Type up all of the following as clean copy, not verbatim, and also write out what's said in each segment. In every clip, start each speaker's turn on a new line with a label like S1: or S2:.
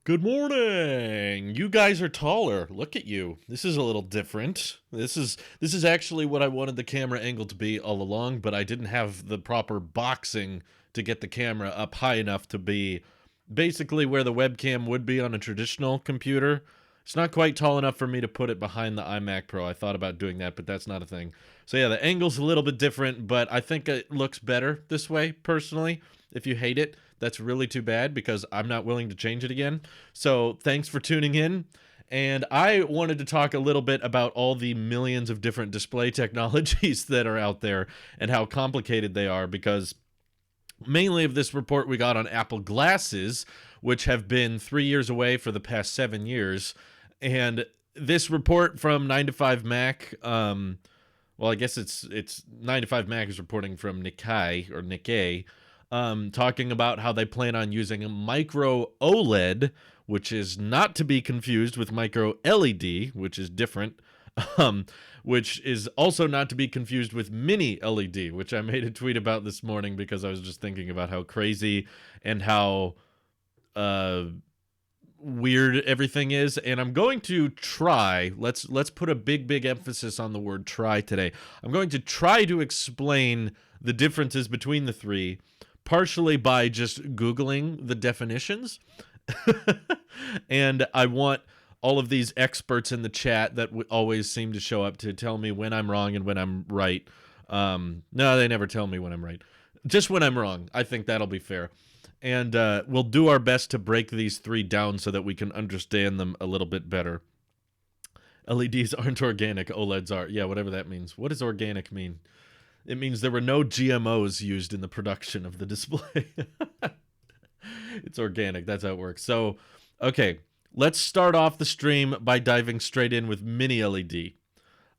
S1: Good morning. You guys are taller. Look at you. This is a little different. This is actually what I wanted the camera angle to be all along, but I didn't have the proper boxing to get the camera up high enough to be basically where the webcam would be on a traditional computer. It's not quite tall enough for me to put it behind the iMac Pro. I thought about doing that, but that's not a thing. So yeah, the angle's a little bit different, but I think it looks better this way, personally. If you hate it, that's really too bad because I'm not willing to change it again. So thanks for tuning in. And I wanted to talk a little bit about all the millions of different display technologies that are out there and how complicated they are, because mainly of this report we got on Apple glasses, which have been 3 years away for the past 7 years. And this report from 9 to 5 Mac, well, I guess it's 9 to 5 Mac is reporting from Nikkei, talking about how they plan on using a micro OLED, which is not to be confused with micro LED, which is different, which is also not to be confused with mini LED, which I made a tweet about this morning because I was just thinking about how crazy and how weird everything is. And I'm going to try, let's put a big emphasis on the word try today. I'm going to try to explain the differences between the three, partially by just Googling the definitions. And I want all of these experts in the chat that always seem to show up to tell me when I'm wrong and when I'm right. No, they never tell me when I'm right. Just when I'm wrong. I think that'll be fair. And we'll do our best to break these three down so that we can understand them a little bit better. LEDs aren't organic, OLEDs are. Yeah, whatever that means. What does organic mean? It means there were no GMOs used in the production of the display. It's organic. That's how it works. So, okay, let's start off the stream by diving straight in with mini LED.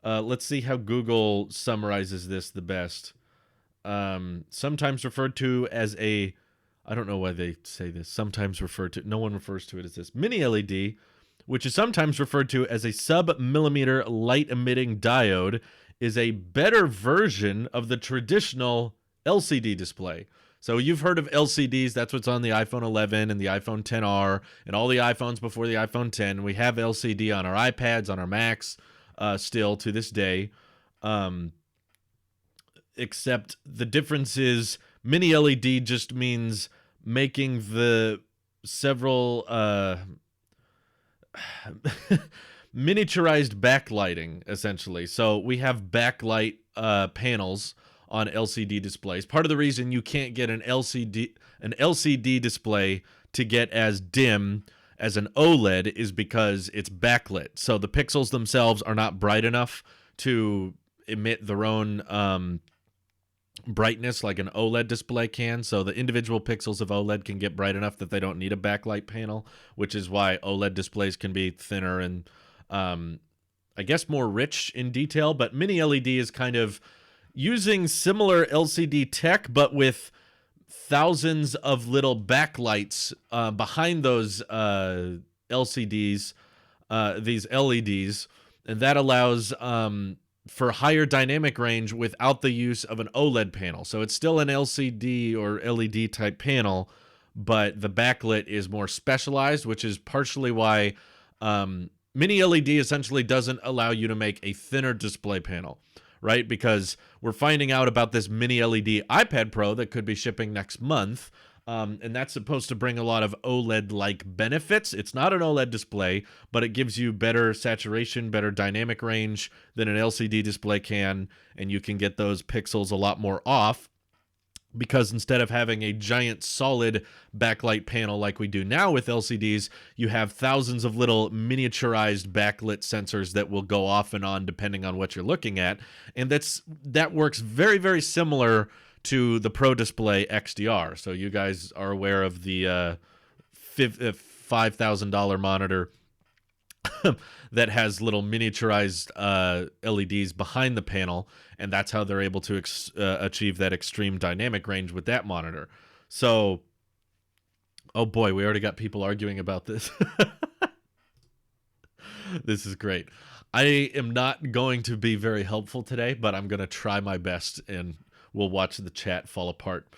S1: Let's see how Google summarizes this the best. Sometimes referred to as a, I don't know why they say this, sometimes referred to, no one refers to it as this, mini LED, which is sometimes referred to as a sub-millimeter light-emitting diode, is a better version of the traditional LCD display. So you've heard of LCDs. That's what's on the iPhone 11 and the iPhone 10R and all the iPhones before the iPhone 10. We have LCD on our iPads, on our Macs, still to this day. Except the difference is mini LED just means making the several miniaturized backlighting, essentially. So we have backlight panels on LCD displays. Part of the reason you can't get an LCD display to get as dim as an OLED is because it's backlit. So the pixels themselves are not bright enough to emit their own brightness like an OLED display can. So the individual pixels of OLED can get bright enough that they don't need a backlight panel, which is why OLED displays can be thinner and I guess more rich in detail. But mini LED is kind of using similar LCD tech, but with thousands of little backlights behind those LCDs, these LEDs, and that allows for higher dynamic range without the use of an OLED panel. So it's still an LCD or LED type panel, but the backlit is more specialized, which is partially why mini LED essentially doesn't allow you to make a thinner display panel, right? Because we're finding out about this mini LED iPad Pro that could be shipping next month. And that's supposed to bring a lot of OLED-like benefits. It's not an OLED display, but it gives you better saturation, better dynamic range than an LCD display can, and you can get those pixels a lot more off, because instead of having a giant solid backlight panel like we do now with LCDs, you have thousands of little miniaturized backlit sensors that will go off and on depending on what you're looking at. And that works very, very similar to the Pro Display XDR. So you guys are aware of the $5,000 monitor that has little miniaturized LEDs behind the panel, and that's how they're able to achieve that extreme dynamic range with that monitor. So, oh boy, we already got people arguing about this. This is great. I am not going to be very helpful today, but I'm going to try my best, and we'll watch the chat fall apart.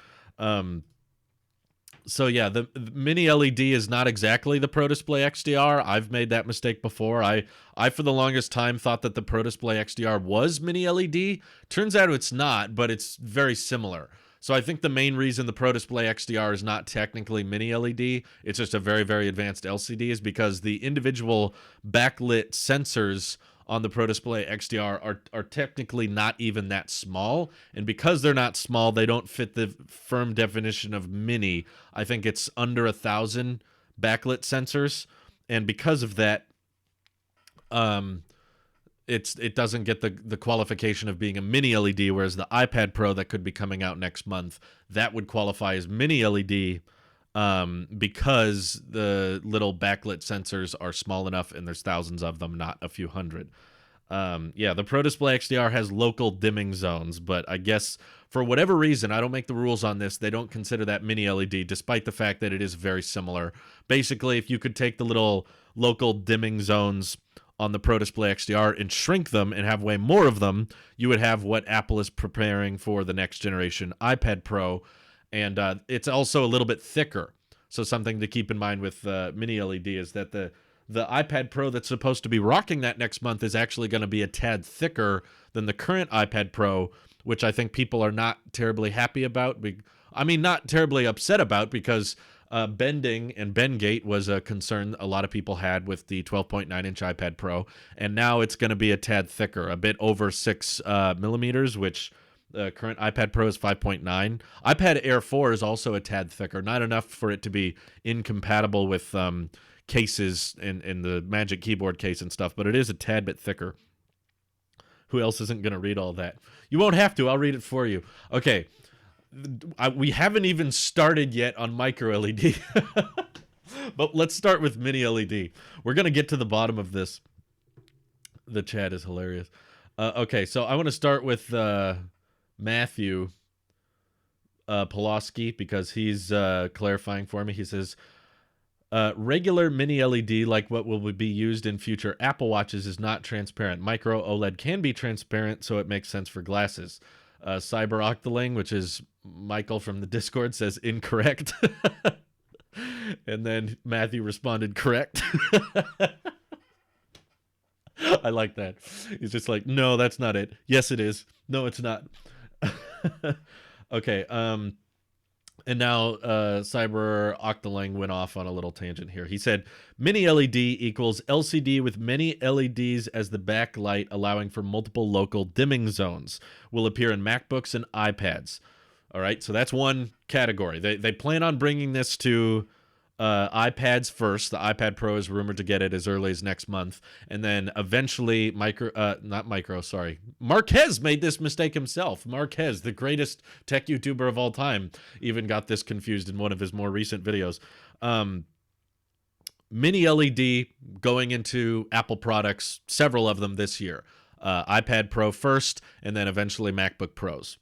S1: So yeah, the mini LED is not exactly the Pro Display XDR. I've made that mistake before. I for the longest time thought that the Pro Display XDR was mini LED. Turns out it's not, but it's very similar. So I think the main reason the Pro Display XDR is not technically mini LED, it's just a very, very advanced LCD, is because the individual backlit sensors on the Pro Display XDR are technically not even that small. And because they're not small, they don't fit the firm definition of mini. I think it's under 1,000 backlit sensors. And because of that, it doesn't get the qualification of being a mini LED, whereas the iPad Pro that could be coming out next month, that would qualify as mini LED, because the little backlit sensors are small enough and there's thousands of them, not a few hundred. Yeah, the Pro Display XDR has local dimming zones, but I guess for whatever reason, I don't make the rules on this, they don't consider that mini LED, despite the fact that it is very similar. Basically, if you could take the little local dimming zones on the Pro Display XDR and shrink them and have way more of them, you would have what Apple is preparing for the next generation iPad Pro. And it's also a little bit thicker. So something to keep in mind with mini LED is that the iPad Pro that's supposed to be rocking that next month is actually going to be a tad thicker than the current iPad Pro, which I think people are not terribly happy about. I mean, not terribly upset about, because bending and bendgate was a concern a lot of people had with the 12.9-inch iPad Pro, and now it's going to be a tad thicker, a bit over 6 millimeters, which the current iPad Pro is 5.9. iPad Air 4 is also a tad thicker, not enough for it to be incompatible with cases in the Magic Keyboard case and stuff, but it is a tad bit thicker. Who else isn't going to read all that? You won't have to. I'll read it for you. Okay. We haven't even started yet on Micro LED, but let's start with mini LED. We're going to get to the bottom of this. The chat is hilarious. Okay, so I want to start with Matthew Pulaski, because he's clarifying for me. He says, regular mini LED, like what will be used in future Apple Watches, is not transparent. Micro OLED can be transparent, so it makes sense for glasses. Cyber Octoling, which is Michael from the Discord, says incorrect. And then Matthew responded, correct. I like that. He's just like, no, that's not it. Yes, it is. No, it's not. Okay. And now Cyber Octoling went off on a little tangent here. He said, mini LED equals LCD with many LEDs as the backlight, allowing for multiple local dimming zones. Will appear in MacBooks and iPads. All right, so that's one category. They plan on bringing this to iPads first. The iPad Pro is rumored to get it as early as next month. And then eventually Marquez made this mistake himself. Marquez, the greatest tech YouTuber of all time, even got this confused in one of his more recent videos. Mini LED going into Apple products, several of them this year. iPad Pro first, and then eventually MacBook Pros.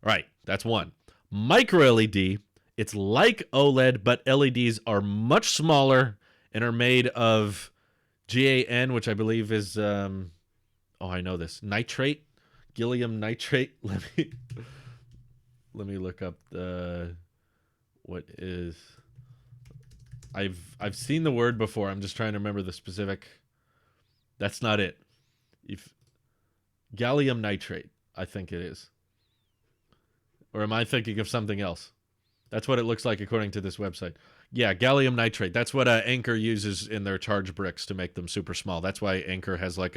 S1: All right, that's one. Micro LED, it's like OLED, but LEDs are much smaller and are made of GaN, which I believe is, I know this, nitrate, gallium nitrate. Let me look up what is. I've seen the word before. I'm just trying to remember the specific. That's not it. Gallium nitrate, I think it is. Or am I thinking of something else? That's what it looks like according to this website. Yeah, gallium nitrate. That's what Anker uses in their charge bricks to make them super small. That's why Anker has like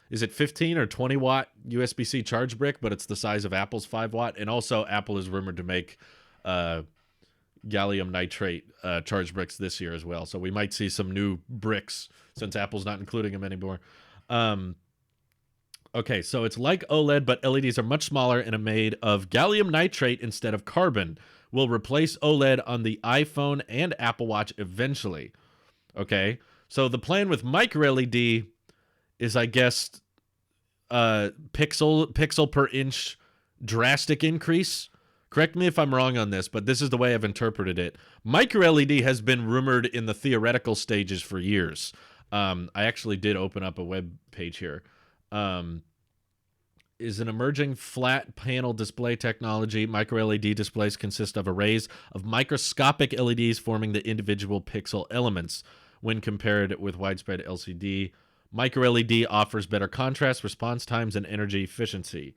S1: is it 15 or 20 watt USB-C charge brick, but it's the size of Apple's 5 watt. And also Apple is rumored to make gallium nitrate charge bricks this year as well. So we might see some new bricks since Apple's not including them anymore. Okay, so it's like OLED, but LEDs are much smaller and are made of gallium nitrate instead of carbon. Will replace OLED on the iPhone and Apple Watch eventually. Okay, so the plan with micro LED is, I guess, pixel per inch drastic increase. Correct me if I'm wrong on this, but this is the way I've interpreted it. Micro LED has been rumored in the theoretical stages for years. I actually did open up a web page here. is an emerging flat panel display technology. Micro LED displays consist of arrays of microscopic LEDs forming the individual pixel elements. When compared with widespread LCD, Micro LED offers better contrast, response times, and energy efficiency.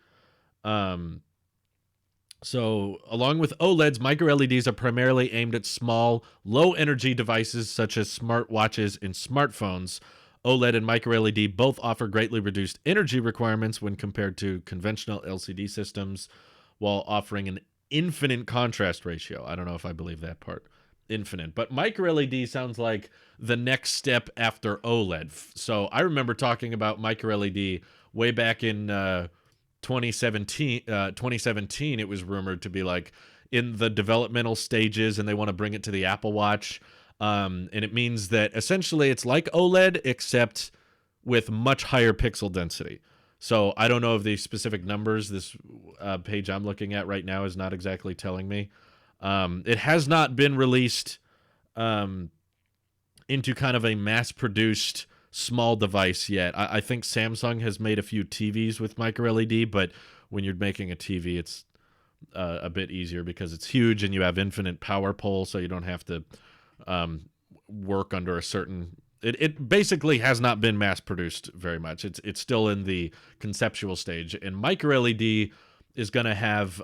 S1: So, along with OLEDs, micro LEDs are primarily aimed at small, low energy devices such as smartwatches and smartphones. OLED and micro LED both offer greatly reduced energy requirements when compared to conventional LCD systems, while offering an infinite contrast ratio. I don't know if I believe that part. Infinite. But micro LED sounds like the next step after OLED. So, I remember talking about micro LED way back in 2017, it was rumored to be like in the developmental stages, and they want to bring it to the Apple Watch. And it means that essentially it's like OLED, except with much higher pixel density. So I don't know of the specific numbers. This page I'm looking at right now is not exactly telling me. It has not been released into kind of a mass-produced small device yet. I think Samsung has made a few TVs with micro LED, but when you're making a TV, it's a bit easier because it's huge and you have infinite power pole, so you don't have to work under a certain. It basically has not been mass produced very much. It's still in the conceptual stage, and micro LED is going to have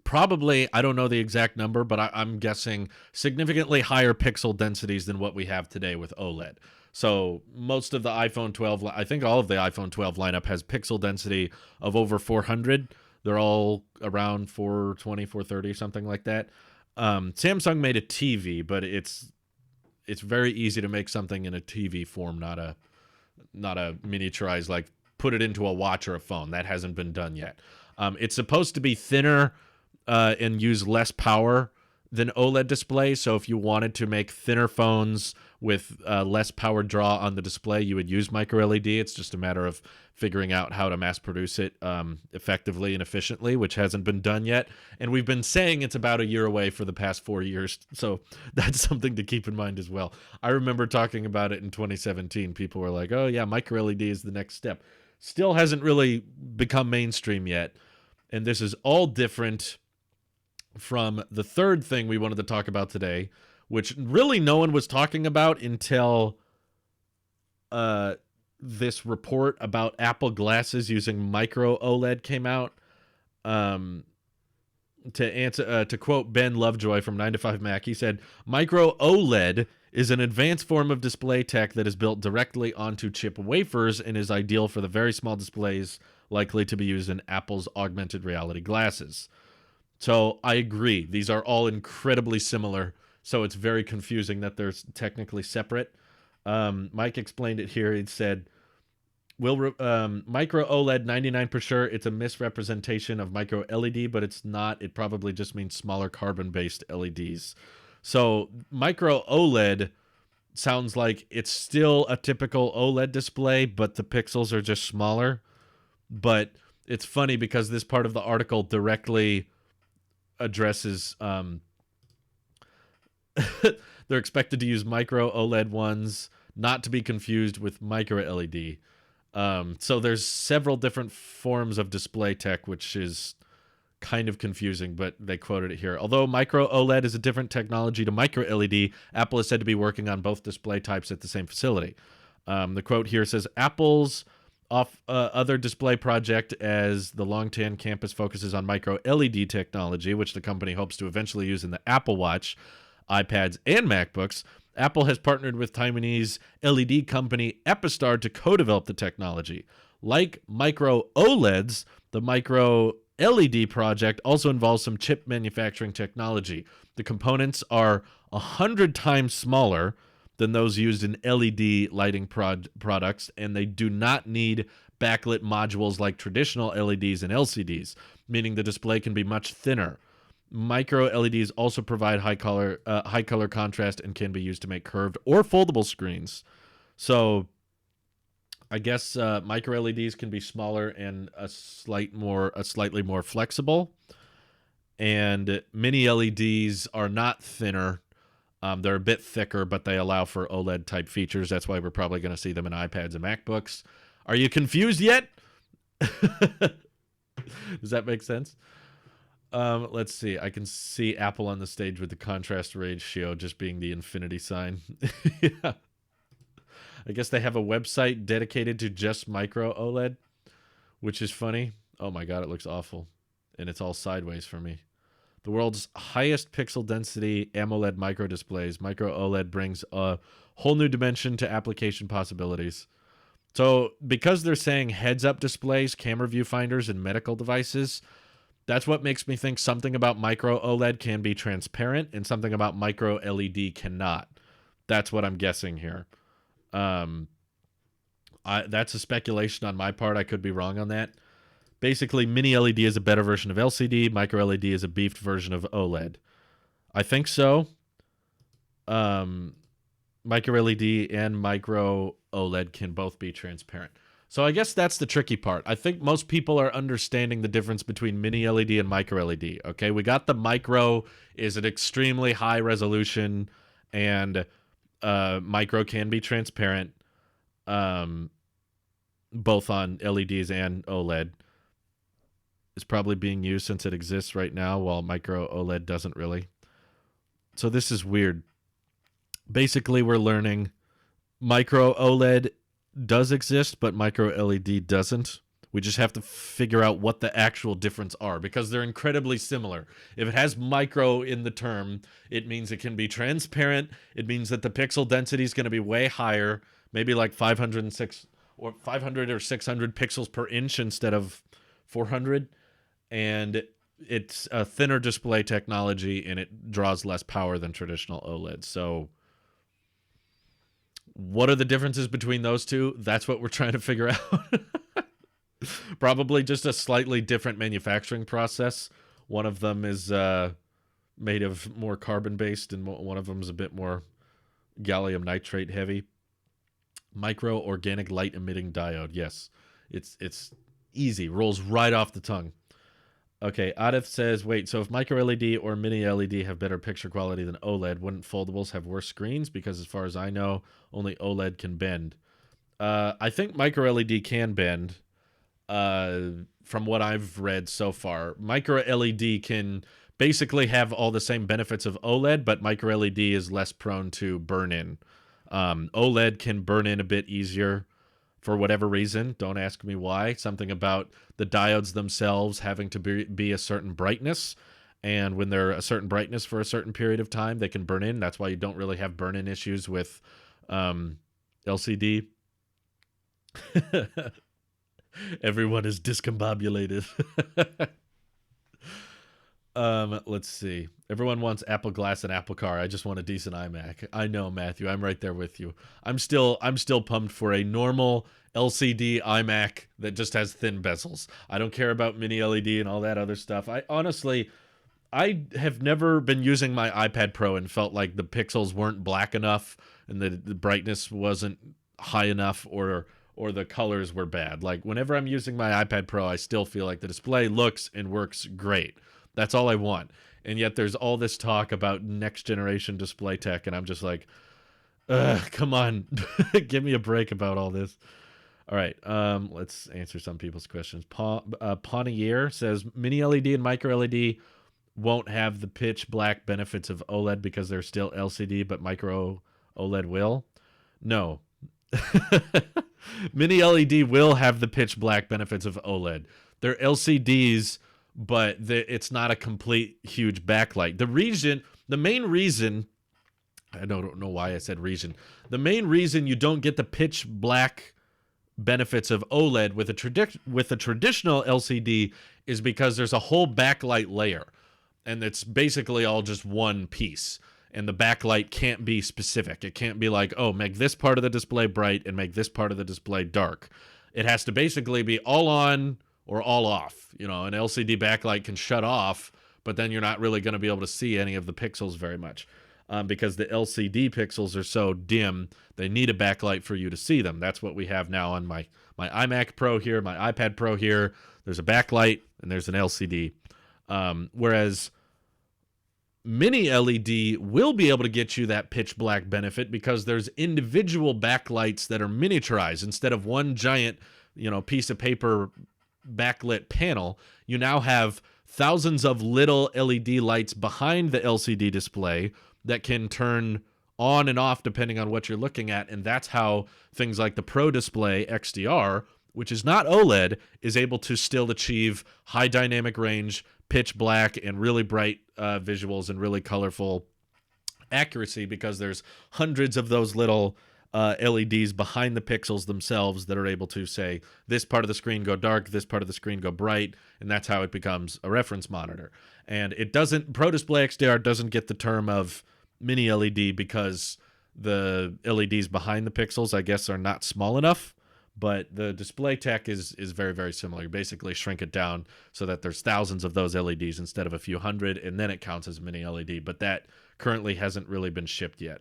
S1: probably, I don't know the exact number, but I'm guessing significantly higher pixel densities than what we have today with OLED. So most of the iPhone 12, I think all of the iPhone 12 lineup has pixel density of over 400. They're all around 420, 430, something like that. Samsung made a TV, but it's very easy to make something in a TV form, not a miniaturized, like put it into a watch or a phone. That hasn't been done yet. It's supposed to be thinner and use less power than OLED displays. So if you wanted to make thinner phones with less power draw on the display, you would use micro LED. It's just a matter of figuring out how to mass produce it effectively and efficiently, which hasn't been done yet. And we've been saying it's about a year away for the past 4 years. So that's something to keep in mind as well. I remember talking about it in 2017. People were like, oh yeah, micro LED is the next step. Still hasn't really become mainstream yet. And this is all different from the third thing we wanted to talk about today, which really no one was talking about until this report about Apple glasses using micro OLED came out. To quote Ben Lovejoy from 9 to 5 Mac, he said, "Micro OLED is an advanced form of display tech that is built directly onto chip wafers and is ideal for the very small displays likely to be used in Apple's augmented reality glasses." So I agree. These are all incredibly similar. So it's very confusing that they're technically separate. Mike explained it here. He said, micro OLED 99% sure it's a misrepresentation of micro LED, but it's not. It probably just means smaller carbon-based LEDs. So micro OLED sounds like it's still a typical OLED display, but the pixels are just smaller. But it's funny because this part of the article directly addresses they're expected to use micro OLED ones, not to be confused with micro LED. So there's several different forms of display tech, which is kind of confusing, but they quoted it here. Although micro OLED is a different technology to micro LED, Apple is said to be working on both display types at the same facility. The quote here says, Apple's other display project as the Longtan campus focuses on micro LED technology, which the company hopes to eventually use in the Apple Watch, iPads, and MacBooks. Apple has partnered with Taiwanese LED company Epistar to co-develop the technology. Like micro OLEDs, the micro LED project also involves some chip manufacturing technology. The components are 100 times smaller than those used in LED lighting products, and they do not need backlit modules like traditional LEDs and LCDs, meaning the display can be much thinner. Micro LEDs also provide high color contrast and can be used to make curved or foldable screens. So I guess micro LEDs can be smaller and slightly more flexible, and mini LEDs are not thinner. They're a bit thicker, but they allow for OLED-type features. That's why we're probably going to see them in iPads and MacBooks. Are you confused yet? Does that make sense? Let's see. I can see Apple on the stage with the contrast ratio just being the infinity sign. Yeah. I guess they have a website dedicated to just micro OLED, which is funny. Oh my god, it looks awful. And it's all sideways for me. The world's highest pixel density AMOLED micro displays. Micro OLED brings a whole new dimension to application possibilities. So, because they're saying heads-up displays, camera viewfinders, and medical devices, that's what makes me think something about micro OLED can be transparent and something about micro LED cannot. That's what I'm guessing here. That's a speculation on my part. I could be wrong on that. Basically, mini LED is a better version of LCD. Micro LED is a beefed version of OLED. I think so. Micro LED and micro OLED can both be transparent. So I guess that's the tricky part. I think most people are understanding the difference between mini LED and micro LED. Okay, we got the micro is an extremely high resolution, and micro can be transparent, both on LEDs and OLED. It's probably being used since it exists right now, while micro OLED doesn't really. So this is weird. Basically, we're learning micro OLED does exist, but micro LED doesn't. We just have to figure out what the actual difference are, because they're incredibly similar. If it has micro in the term, it means it can be transparent. It means that the pixel density is going to be way higher, maybe like 506 or 500 or 600 pixels per inch instead of 400. And it's a thinner display technology, and it draws less power than traditional OLED. So what are the differences between those two? That's what we're trying to figure out. Probably just a slightly different manufacturing process. One of them is made of more carbon-based, and one of them is a bit more gallium nitrate heavy. Micro organic light emitting diode. Yes, it's easy. Rolls right off the tongue. Okay, Adif says, wait, so if micro LED or mini LED have better picture quality than OLED, wouldn't foldables have worse screens? Because as far as I know, only OLED can bend. I think micro LED can bend, from what I've read so far. Micro LED can basically have all the same benefits of OLED, but micro LED is less prone to burn-in. OLED can burn in a bit easier for whatever reason. Don't ask me why. Something about the diodes themselves having to be a certain brightness. And when they're a certain brightness for a certain period of time, they can burn in. That's why you don't really have burn-in issues with LCD. Everyone is discombobulated. Let's see. Everyone wants Apple Glass and Apple Car. I just want a decent iMac. I know, Matthew. I'm right there with you. I'm still pumped for a normal LCD iMac that just has thin bezels. I don't care about mini LED and all that other stuff. I have never been using my iPad Pro and felt like the pixels weren't black enough and the brightness wasn't high enough, or the colors were bad. Like, whenever I'm using my iPad Pro, I still feel like the display looks and works great. That's all I want. And yet there's all this talk about next generation display tech, and I'm just like, come on. Give me a break about all this. All right, let's answer some people's questions. Ponnier says, mini LED and micro LED won't have the pitch black benefits of OLED because they're still LCD, but micro OLED will? No. Mini LED will have the pitch black benefits of OLED. They're LCDs, but it's not a complete huge backlight. The main reason, I don't know why I said reason. The main reason you don't get the pitch black benefits of OLED with a traditional LCD is because there's a whole backlight layer, and it's basically all just one piece. And the backlight can't be specific. It can't be like, oh, make this part of the display bright and make this part of the display dark. It has to basically be all on or all off. You know, an LCD backlight can shut off, but then you're not really going to be able to see any of the pixels very much, because the LCD pixels are so dim, they need a backlight for you to see them. That's what we have now on my iMac Pro here, my iPad Pro here. There's a backlight and there's an LCD. Whereas mini LED will be able to get you that pitch black benefit because there's individual backlights that are miniaturized instead of one giant, piece of paper backlit panel, you now have thousands of little LED lights behind the LCD display that can turn on and off depending on what you're looking at. And that's how things like the Pro Display XDR, which is not OLED, is able to still achieve high dynamic range, pitch black, and really bright visuals and really colorful accuracy, because there's hundreds of those little LEDs behind the pixels themselves that are able to say this part of the screen go dark, this part of the screen go bright, and that's how it becomes a reference monitor. And it doesn't, Pro Display XDR doesn't get the term of mini LED because the LEDs behind the pixels, I guess, are not small enough. But the display tech is very, very similar. You basically shrink it down so that there's thousands of those LEDs instead of a few hundred, and then it counts as mini LED. But that currently hasn't really been shipped yet.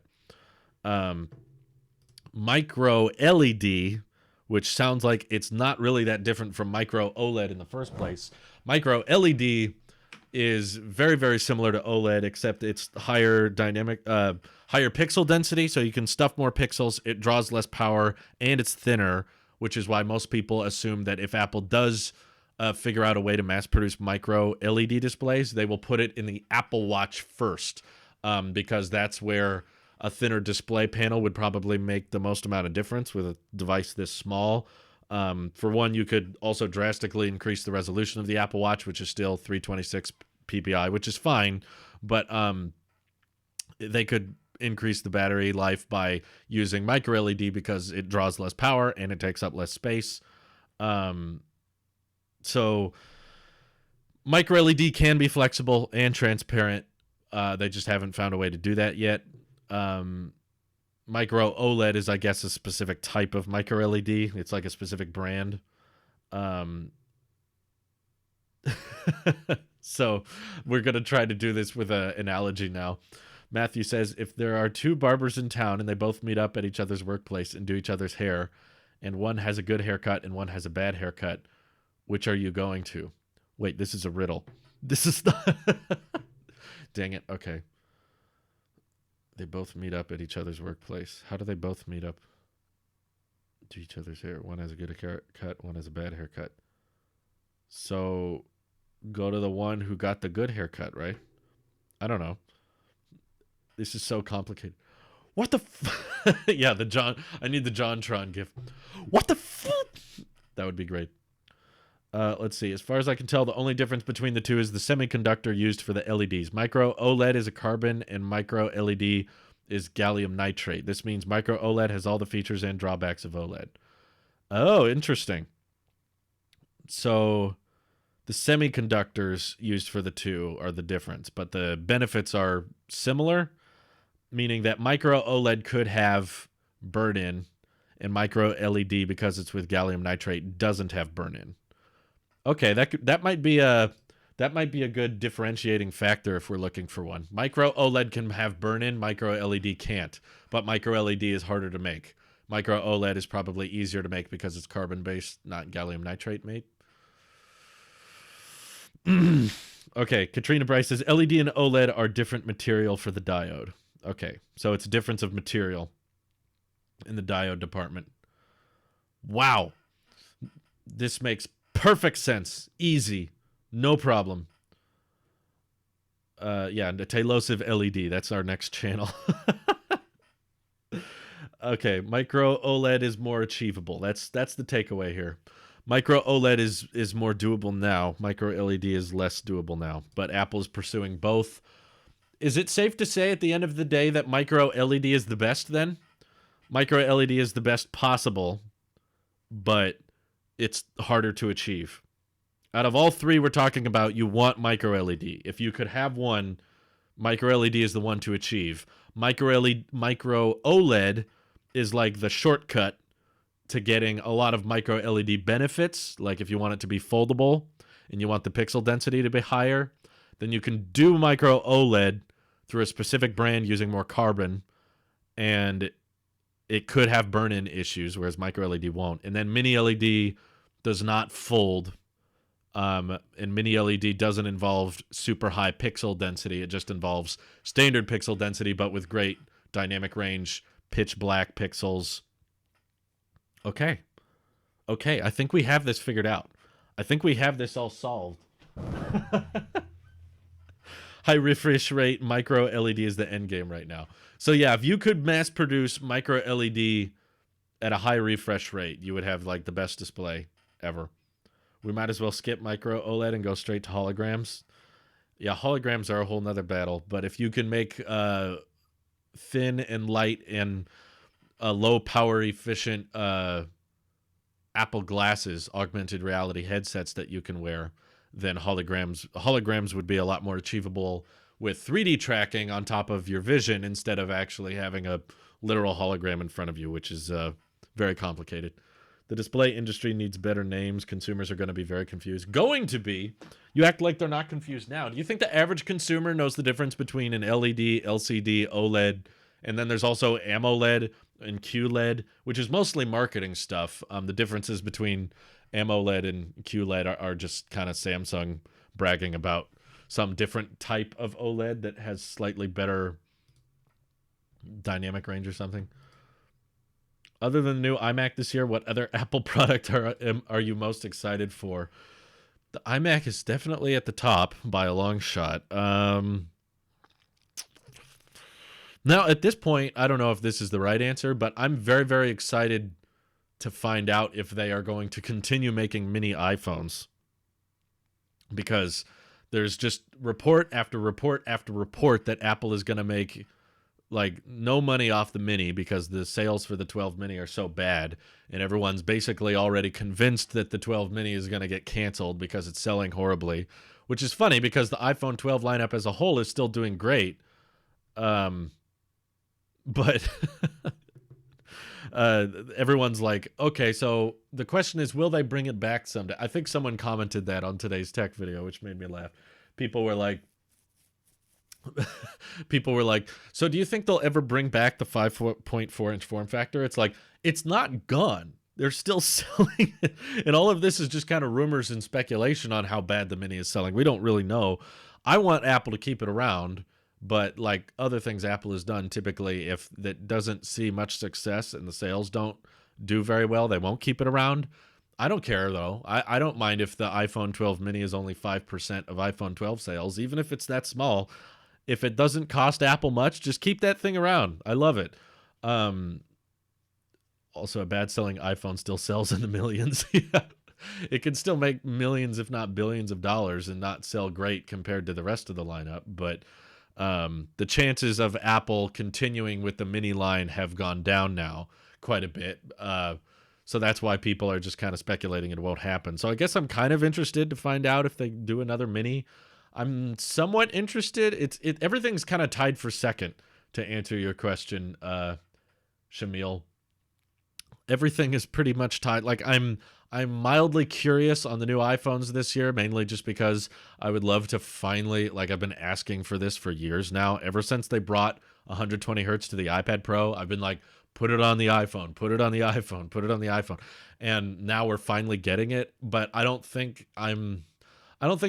S1: Micro LED, which sounds like it's not really that different from Micro OLED in the first place. Micro LED is very, very similar to OLED, except it's higher pixel density, so you can stuff more pixels. It draws less power, and it's thinner, which is why most people assume that if Apple does figure out a way to mass produce micro LED displays, they will put it in the Apple Watch first, because that's where a thinner display panel would probably make the most amount of difference with a device this small. For one, you could also drastically increase the resolution of the Apple Watch, which is still 326 ppi, which is fine, but they could increase the battery life by using micro LED because it draws less power and it takes up less space. So micro LED can be flexible and transparent. They just haven't found a way to do that yet. Micro OLED is, I guess, a specific type of micro LED. It's like a specific brand. So we're going to try to do this with an analogy now. Matthew says, if there are two barbers in town and they both meet up at each other's workplace and do each other's hair, and one has a good haircut and one has a bad haircut, which are you going to? Wait, this is a riddle. This is not... Dang it. Okay. They both meet up at each other's workplace. How do they both meet up to each other's hair? One has a good haircut, one has a bad haircut. So go to the one who got the good haircut, right? I don't know. This is so complicated. What the yeah, I need the JonTron gif. What the That would be great. Let's see. As far as I can tell, the only difference between the two is the semiconductor used for the LEDs. Micro OLED is a carbon and micro LED is gallium nitrate. This means micro OLED has all the features and drawbacks of OLED. Oh, interesting. So the semiconductors used for the two are the difference, but the benefits are similar, meaning that micro OLED could have burn-in and micro LED, because it's with gallium nitrate, doesn't have burn-in. Okay, that might be a good differentiating factor if we're looking for one. Micro OLED can have burn-in, micro LED can't, but micro LED is harder to make. Micro OLED is probably easier to make because it's carbon-based, not gallium nitrate made. Okay, Katrina Bryce says LED and OLED are different material for the diode. Okay, so it's a difference of material in the diode department. Wow. This makes perfect sense. Easy. No problem. Yeah, the Tailosive LED. That's our next channel. Okay, micro OLED is more achievable. That's the takeaway here. Micro OLED is more doable now. Micro LED is less doable now. But Apple's pursuing both. Is it safe to say at the end of the day that micro LED is the best then? Micro LED is the best possible, but it's harder to achieve. Out of all three we're talking about, you want micro LED. If you could have one, micro LED is the one to achieve. Micro OLED is like the shortcut to getting a lot of micro LED benefits. Like if you want it to be foldable and you want the pixel density to be higher, then you can do micro OLED through a specific brand using more carbon, and it could have burn-in issues, whereas micro LED won't. And then mini LED does not fold, and mini LED doesn't involve super high pixel density. It just involves standard pixel density, but with great dynamic range, pitch black pixels. Okay, I think we have this figured out. I think we have this all solved. High refresh rate micro LED is the end game right now. So yeah, if you could mass produce micro LED at a high refresh rate, you would have like the best display ever. We might as well skip micro OLED and go straight to holograms. Yeah, holograms are a whole nother battle, but if you can make thin and light and low power efficient Apple glasses, augmented reality headsets that you can wear, then holograms would be a lot more achievable with 3D tracking on top of your vision instead of actually having a literal hologram in front of you, which is very complicated. The display industry needs better names. Consumers are going to be very confused. Going to be. You act like they're not confused now. Do you think the average consumer knows the difference between an LED, LCD, OLED, and then there's also AMOLED and QLED, which is mostly marketing stuff? The differences between AMOLED and QLED are just kind of Samsung bragging about some different type of OLED that has slightly better dynamic range or something. Other than the new iMac this year, what other Apple product are you most excited for? The iMac is definitely at the top by a long shot. Now, at this point, I don't know if this is the right answer, but I'm very, very excited to find out if they are going to continue making mini iPhones. Because there's just report after report after report that Apple is going to make like no money off the mini because the sales for the 12 mini are so bad, and everyone's basically already convinced that the 12 mini is going to get canceled because it's selling horribly, which is funny because the iPhone 12 lineup as a whole is still doing great. But everyone's like, okay, so the question is, will they bring it back someday? I think someone commented that on today's tech video, which made me laugh. People were like, so do you think they'll ever bring back the 5.4 inch form factor? It's like, it's not gone. They're still selling it. And all of this is just kind of rumors and speculation on how bad the mini is selling. We don't really know. I want Apple to keep it around, but like other things Apple has done, typically if that doesn't see much success and the sales don't do very well, they won't keep it around. I don't care though. I don't mind if the iPhone 12 mini is only 5% of iPhone 12 sales, even if it's that small. If it doesn't cost Apple much, just keep that thing around. I love it. Also, a bad-selling iPhone still sells in the millions. Yeah. It can still make millions, if not billions of dollars and not sell great compared to the rest of the lineup. But the chances of Apple continuing with the mini line have gone down now quite a bit. So that's why people are just kind of speculating it won't happen. So I guess I'm kind of interested to find out if they do another mini. I'm somewhat interested. Everything's kind of tied for second, to answer your question, Shamil. Everything is pretty much tied. Like I'm mildly curious on the new iPhones this year, mainly just because I would love to finally, like I've been asking for this for years now. Ever since they brought 120 hertz to the iPad Pro, I've been like, put it on the iPhone, put it on the iPhone, put it on the iPhone. And now we're finally getting it, but I don't think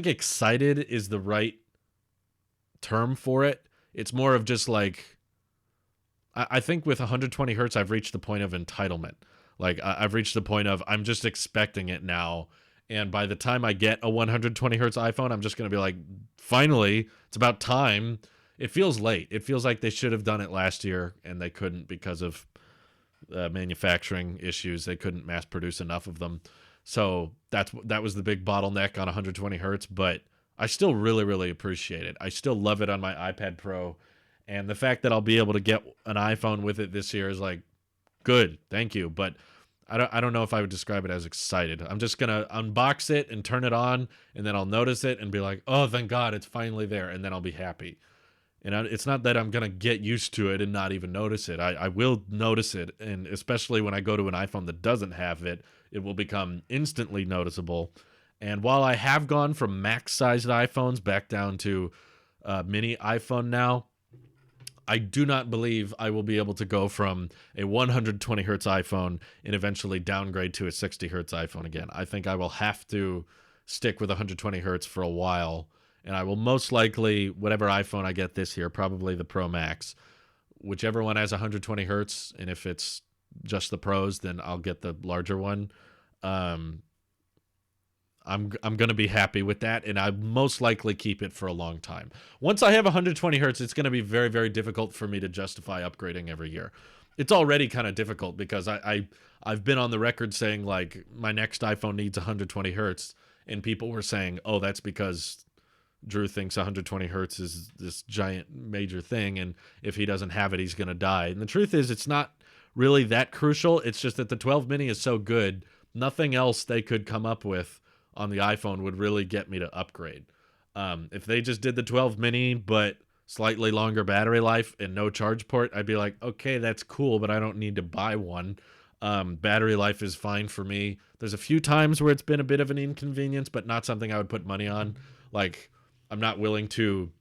S1: excited is the right term for it. It's more of just like, I think with 120 hertz, I've reached the point of entitlement. Like I've reached the point of I'm just expecting it now. And by the time I get a 120 hertz iPhone, I'm just going to be like, finally, it's about time. It feels late. It feels like they should have done it last year and they couldn't because of manufacturing issues. They couldn't mass produce enough of them. So that was the big bottleneck on 120 hertz, but I still really, really appreciate it. I still love it on my iPad Pro. And the fact that I'll be able to get an iPhone with it this year is like, good, thank you. But I don't know if I would describe it as excited. I'm just going to unbox it and turn it on, and then I'll notice it and be like, oh, thank God, it's finally there. And then I'll be happy. And it's not that I'm going to get used to it and not even notice it. I will notice it. And especially when I go to an iPhone that doesn't have it, it will become instantly noticeable. And while I have gone from max-sized iPhones back down to mini iPhone now, I do not believe I will be able to go from a 120 hertz iPhone and eventually downgrade to a 60 hertz iPhone again. I think I will have to stick with 120 hertz for a while, and I will most likely, whatever iPhone I get this year, probably the Pro Max, whichever one has 120 hertz, and if it's just the Pros, then I'll get the larger one. I'm gonna be happy with that, and I most likely keep it for a long time. Once I have 120 hertz, it's gonna be very, very difficult for me to justify upgrading every year. It's already kind of difficult because I've been on the record saying like my next iPhone needs 120 hertz, and people were saying, oh, that's because Drew thinks 120 hertz is this giant major thing, and if he doesn't have it, he's gonna die. And the truth is, it's not really that crucial. It's just that the 12 mini is so good, nothing else they could come up with on the iPhone would really get me to upgrade. If they just did the 12 mini but slightly longer battery life and no charge port, I'd be like, okay, that's cool, but I don't need to buy one. Battery life is fine for me. There's a few times where it's been a bit of an inconvenience, but not something I would put money on. Like, I'm not willing to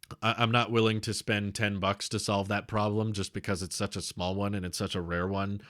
S1: spend $10 to solve that problem just because it's such a small one and it's such a rare one.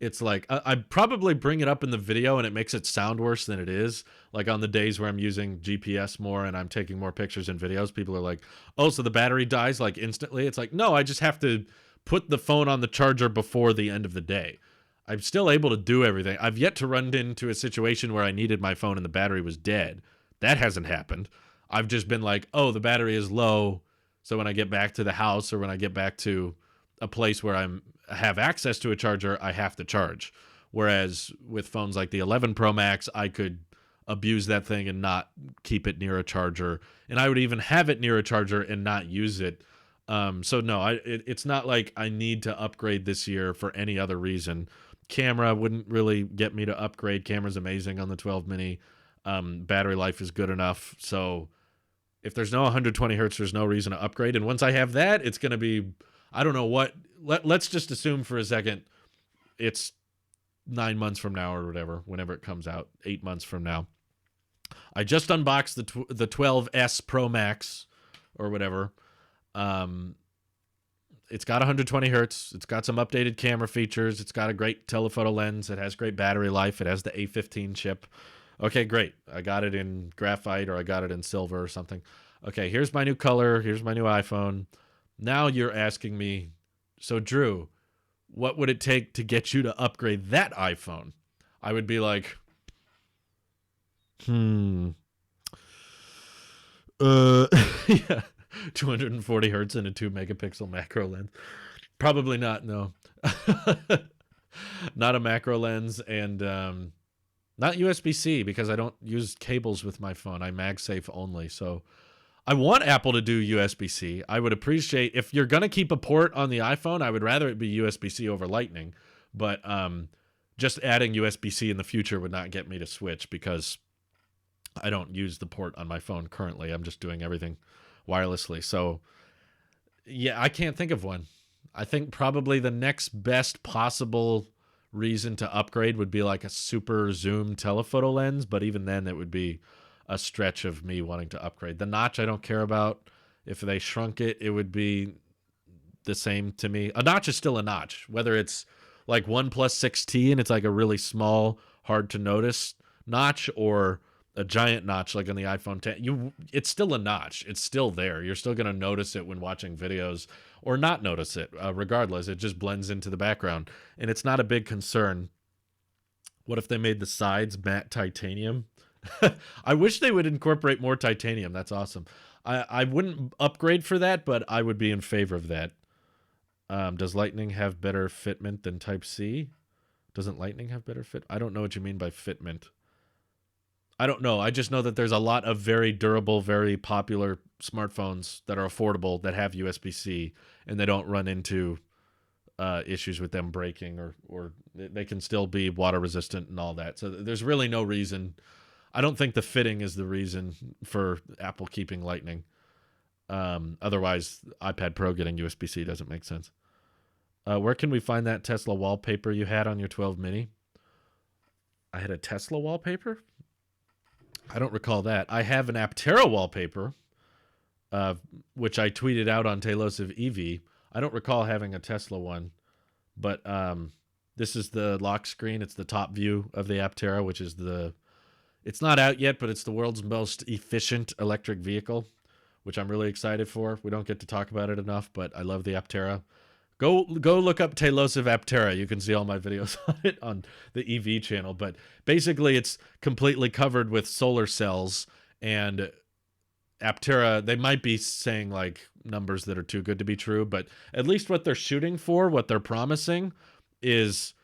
S1: It's like I probably bring it up in the video and it makes it sound worse than it is. Like on the days where I'm using GPS more and I'm taking more pictures and videos, people are like, oh, so the battery dies like instantly? It's like, no, I just have to put the phone on the charger before the end of the day. I'm still able to do everything. I've yet to run into a situation where I needed my phone and the battery was dead. That hasn't happened. I've just been like, oh, the battery is low. So when I get back to the house or when I get back to a place where I have access to a charger, I have to charge. Whereas with phones like the 11 Pro Max, I could abuse that thing and not keep it near a charger. And I would even have it near a charger and not use it. So no, it's not like I need to upgrade this year for any other reason. Camera wouldn't really get me to upgrade. Camera's amazing on the 12 mini. Battery life is good enough. So if there's no 120 hertz, there's no reason to upgrade. And once I have that, it's going to be, I don't know what, let's just assume for a second it's 9 months from now or whatever, whenever it comes out, 8 months from now. I just unboxed the 12S Pro Max or whatever. It's got 120 hertz. It's got some updated camera features. It's got a great telephoto lens. It has great battery life. It has the A15 chip. Okay, great. I got it in graphite or I got it in silver or something. Okay, here's my new color. Here's my new iPhone. Now you're asking me, so Drew, what would it take to get you to upgrade that iPhone? I would be like, yeah, 240 hertz and a 2 megapixel macro lens. Probably not, no. Not a macro lens and not USB-C because I don't use cables with my phone. I MagSafe only. So I want Apple to do USB-C. I would appreciate, if you're going to keep a port on the iPhone, I would rather it be USB-C over Lightning. But just adding USB-C in the future would not get me to switch because I don't use the port on my phone currently. I'm just doing everything wirelessly. So yeah, I can't think of one. I think probably the next best possible reason to upgrade would be like a super zoom telephoto lens, but even then it would be a stretch of me wanting to upgrade. The notch I don't care about. If they shrunk it, it would be the same to me. A notch is still a notch, whether it's like OnePlus 6T and it's like a really small, hard to notice notch, or a giant notch like on the iPhone 10. It's still a notch. It's still there. You're still going to notice it when watching videos or not notice it. Regardless, it just blends into the background and it's not a big concern. What if they made the sides matte titanium? I wish they would incorporate more titanium. That's awesome. I wouldn't upgrade for that, but I would be in favor of that. Does Lightning have better fitment than Type-C? Doesn't Lightning have better fit? I don't know what you mean by fitment. I don't know. I just know that there's a lot of very durable, very popular smartphones that are affordable that have USB-C, and they don't run into issues with them breaking, or they can still be water resistant and all that. So there's really no reason. I don't think the fitting is the reason for Apple keeping Lightning. Otherwise, iPad Pro getting USB-C doesn't make sense. Where can we find that Tesla wallpaper you had on your 12 mini? I had a Tesla wallpaper? I don't recall that. I have an Aptera wallpaper, which I tweeted out on Tailosive EV. I don't recall having a Tesla one, but this is the lock screen. It's the top view of the Aptera, which is it's not out yet, but it's the world's most efficient electric vehicle, which I'm really excited for. We don't get to talk about it enough, but I love the Aptera. Go look up Tailosive Aptera. You can see all my videos on it on the EV channel. But basically, it's completely covered with solar cells. And Aptera, they might be saying like numbers that are too good to be true, but at least what they're shooting for, what they're promising, is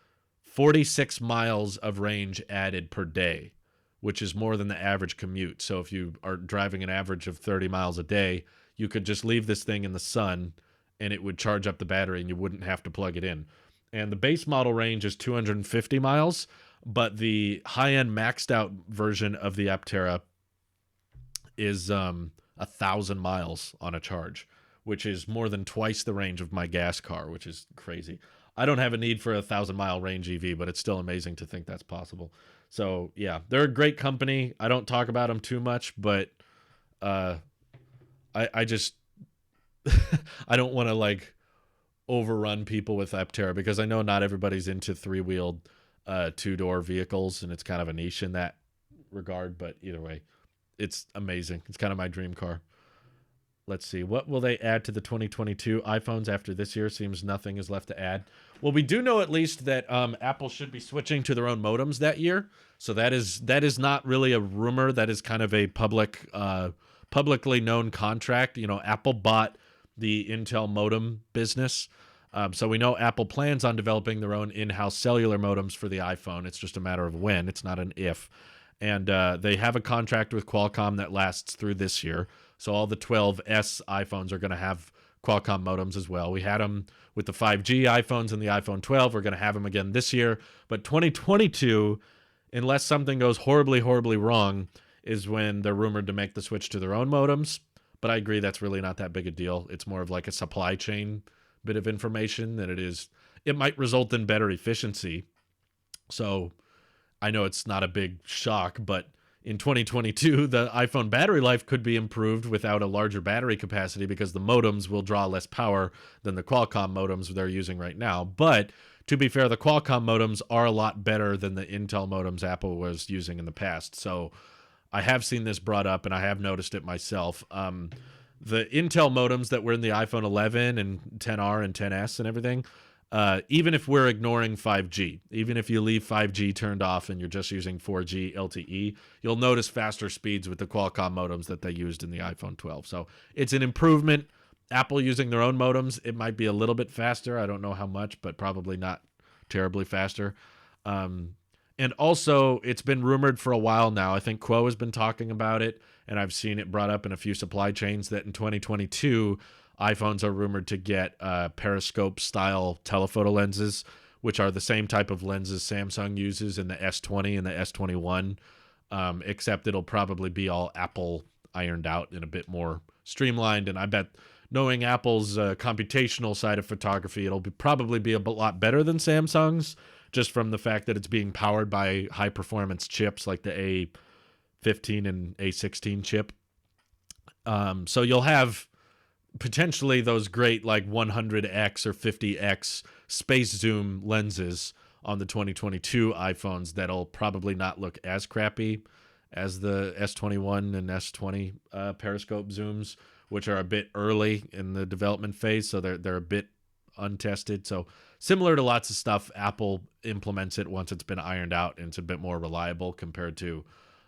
S1: 46 miles of range added per day, which is more than the average commute. So if you are driving an average of 30 miles a day, you could just leave this thing in the sun and it would charge up the battery and you wouldn't have to plug it in. And the base model range is 250 miles, but the high-end maxed out version of the Aptera is 1,000 miles on a charge, which is more than twice the range of my gas car, which is crazy. I don't have a need for a 1,000-mile range EV, but it's still amazing to think that's possible. So yeah, they're a great company. I don't talk about them too much, but I just I don't want to like overrun people with Aptera because I know not everybody's into three-wheeled two-door vehicles, and it's kind of a niche in that regard. But either way, it's amazing. It's kind of my dream car. Let's see. What will they add to the 2022 iPhones after this year? Seems nothing is left to add. Well, we do know at least that Apple should be switching to their own modems that year. So that is not really a rumor. That is kind of a publicly known contract. You know, Apple bought the Intel modem business. So we know Apple plans on developing their own in-house cellular modems for the iPhone. It's just a matter of when. It's not an if. And they have a contract with Qualcomm that lasts through this year. So all the 12S iPhones are going to have Qualcomm modems as well. We had them with the 5G iPhones and the iPhone 12. We're going to have them again this year. But 2022, unless something goes horribly, horribly wrong, is when they're rumored to make the switch to their own modems. But I agree that's really not that big a deal. It's more of like a supply chain bit of information than it is. It might result in better efficiency. So I know it's not a big shock, but in 2022, the iPhone battery life could be improved without a larger battery capacity because the modems will draw less power than the Qualcomm modems they're using right now. But to be fair, the Qualcomm modems are a lot better than the Intel modems Apple was using in the past. So I have seen this brought up and I have noticed it myself. The Intel modems that were in the iPhone 11 and 10R and 10S and everything, even if we're ignoring 5G, even if you leave 5G turned off and you're just using 4G LTE, you'll notice faster speeds with the Qualcomm modems that they used in the iPhone 12. So it's an improvement. Apple using their own modems, it might be a little bit faster. I don't know how much, but probably not terribly faster. And also, it's been rumored for a while now. I think Quo has been talking about it, and I've seen it brought up in a few supply chains that in 2022, iPhones are rumored to get periscope-style telephoto lenses, which are the same type of lenses Samsung uses in the S20 and the S21, except it'll probably be all Apple ironed out and a bit more streamlined. And I bet, knowing Apple's computational side of photography, it'll probably be a lot better than Samsung's, just from the fact that it's being powered by high-performance chips like the A15 and A16 chip. So you'll have potentially those great like 100x or 50x space zoom lenses on the 2022 iPhones that'll probably not look as crappy as the S21 and S20 periscope zooms, which are a bit early in the development phase, so they're a bit untested. So similar to lots of stuff, Apple implements it once it's been ironed out and it's a bit more reliable compared to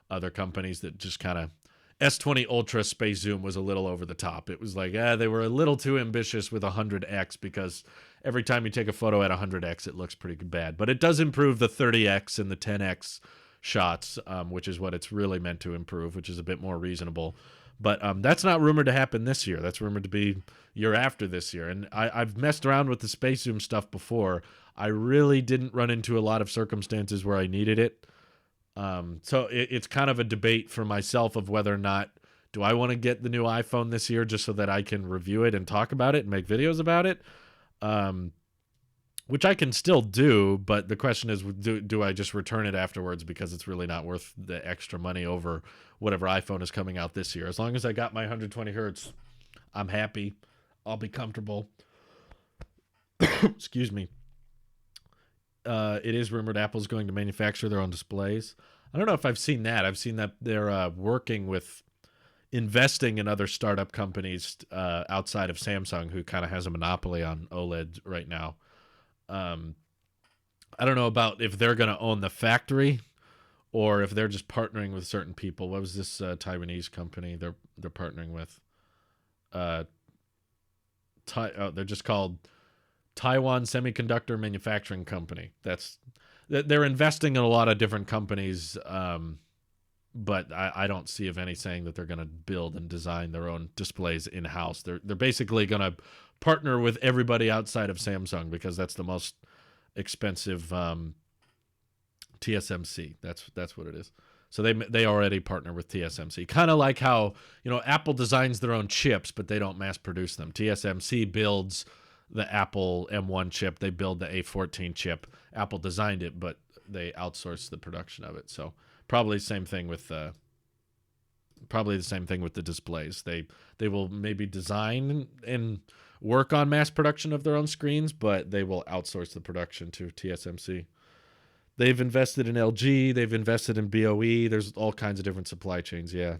S1: other companies that just kind of. S20 Ultra Space Zoom was a little over the top. It was like, they were a little too ambitious with 100x because every time you take a photo at 100x, it looks pretty bad. But it does improve the 30x and the 10x shots, which is what it's really meant to improve, which is a bit more reasonable. But that's not rumored to happen this year. That's rumored to be year after this year. And I've messed around with the Space Zoom stuff before. I really didn't run into a lot of circumstances where I needed it. So it's kind of a debate for myself of whether or not do I want to get the new iPhone this year just so that I can review it and talk about it and make videos about it, which I can still do. But the question is, do I just return it afterwards because it's really not worth the extra money over whatever iPhone is coming out this year? As long as I got my 120 hertz, I'm happy. I'll be comfortable. Excuse me. It is rumored Apple's going to manufacture their own displays. I don't know if I've seen that. I've seen that they're working with investing in other startup companies outside of Samsung, who kind of has a monopoly on OLED right now. Um, I don't know about if they're going to own the factory or if they're just partnering with certain people. What was this Taiwanese company they're partnering with? Uh, they're just called Taiwan Semiconductor Manufacturing Company. They're investing in a lot of different companies, but I don't see of any saying that they're going to build and design their own displays in house. They're basically going to partner with everybody outside of Samsung because that's the most expensive TSMC. That's what it is. So they already partner with TSMC. Kind of like how, Apple designs their own chips, but they don't mass produce them. TSMC builds the Apple M1 chip. They build the A14 chip. Apple designed it, but they outsource the production of it. So probably the same thing with the displays. They will maybe design and work on mass production of their own screens, but they will outsource the production to TSMC. They've invested in LG. They've invested in BOE. There's all kinds of different supply chains. Yeah,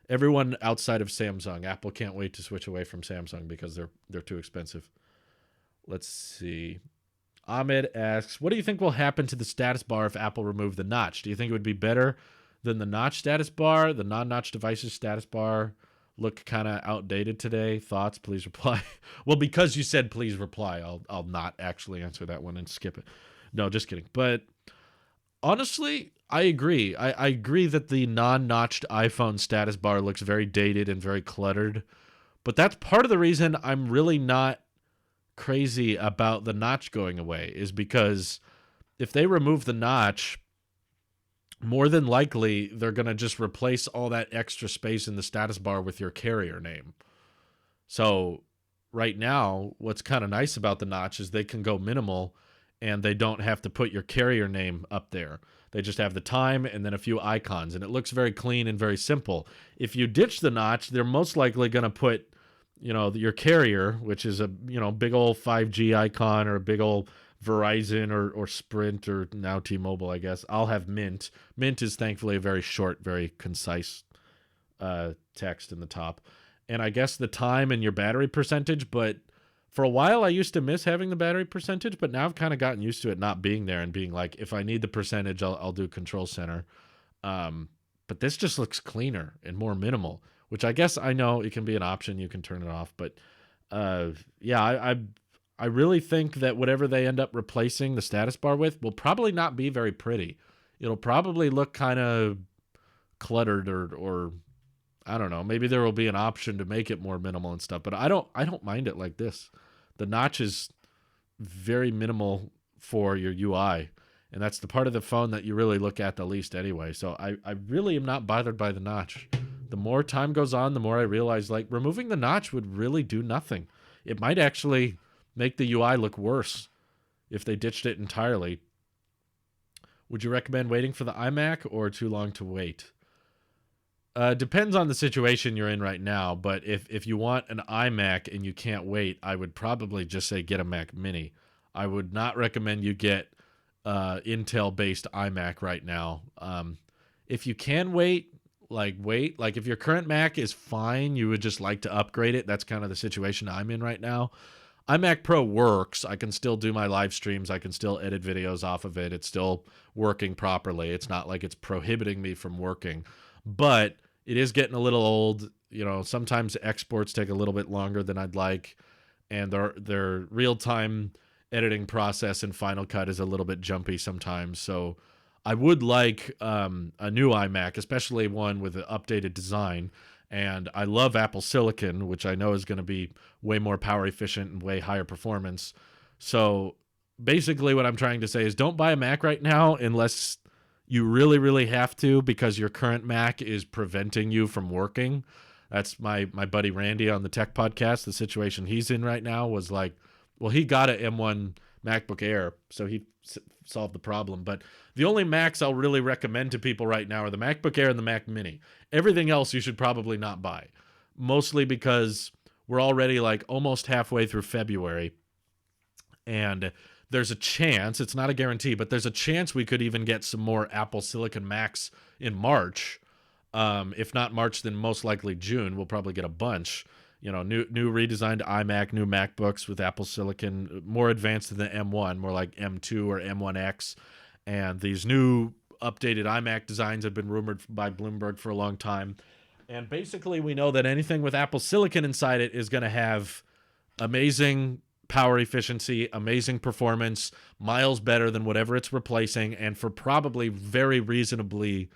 S1: everyone outside of Samsung. Apple can't wait to switch away from Samsung because they're too expensive. Let's see. Ahmed asks, what do you think will happen to the status bar if Apple removed the notch? Do you think it would be better than the notch status bar? The non-notch devices status bar look kind of outdated today. Thoughts? Please reply. Well, because you said please reply, I'll not actually answer that one and skip it. No, just kidding. But honestly, I agree. I agree that the non-notched iPhone status bar looks very dated and very cluttered. But that's part of the reason I'm really not crazy about the notch going away, is because if they remove the notch, more than likely they're going to just replace all that extra space in the status bar with your carrier name. So right now, what's kind of nice about the notch is they can go minimal and they don't have to put your carrier name up there. They just have the time and then a few icons, and it looks very clean and very simple. If you ditch the notch, they're most likely going to put your carrier, which is a big old 5G icon or a big old Verizon or Sprint or now T-Mobile, I guess. I'll have Mint. Mint is thankfully a very short, very concise text in the top. And I guess the time and your battery percentage, but for a while I used to miss having the battery percentage, but now I've kind of gotten used to it not being there and being like, if I need the percentage, I'll do Control Center. But this just looks cleaner and more minimal, which I guess I know it can be an option. You can turn it off. But yeah, I really think that whatever they end up replacing the status bar with will probably not be very pretty. It'll probably look kind of cluttered or I don't know. Maybe there will be an option to make it more minimal and stuff. But I don't mind it like this. The notch is very minimal for your UI. And that's the part of the phone that you really look at the least anyway. So I really am not bothered by the notch. The more time goes on, the more I realize like removing the notch would really do nothing. It might actually make the UI look worse if they ditched it entirely. Would you recommend waiting for the iMac or too long to wait? Depends on the situation you're in right now, but if you want an iMac and you can't wait, I would probably just say get a Mac Mini. I would not recommend you get Intel-based iMac right now. If you can wait. Like if your current Mac is fine, you would just like to upgrade it. That's kind of the situation I'm in right now. iMac Pro works. I can still do my live streams. I can still edit videos off of it. It's still working properly. It's not like it's prohibiting me from working, but it is getting a little old. Sometimes exports take a little bit longer than I'd like, and their real-time editing process in Final Cut is a little bit jumpy sometimes. So I would like a new iMac, especially one with an updated design. And I love Apple Silicon, which I know is going to be way more power efficient and way higher performance. So basically what I'm trying to say is don't buy a Mac right now unless you really, really have to, because your current Mac is preventing you from working. That's my buddy Randy on the Tech Podcast. The situation he's in right now was like, well, he got an M1 MacBook Air, so he solved the problem. But the only Macs I'll really recommend to people right now are the MacBook Air and the Mac Mini. Everything else you should probably not buy, mostly because we're already like almost halfway through February, and there's a chance, it's not a guarantee, but there's a chance we could even get some more Apple Silicon Macs in March. If not March, then most likely June. We'll probably get a bunch. New redesigned iMac, new MacBooks with Apple Silicon, more advanced than the M1, more like M2 or M1X. And these new updated iMac designs have been rumored by Bloomberg for a long time. And basically, we know that anything with Apple Silicon inside it is going to have amazing power efficiency, amazing performance, miles better than whatever it's replacing, and for probably very reasonably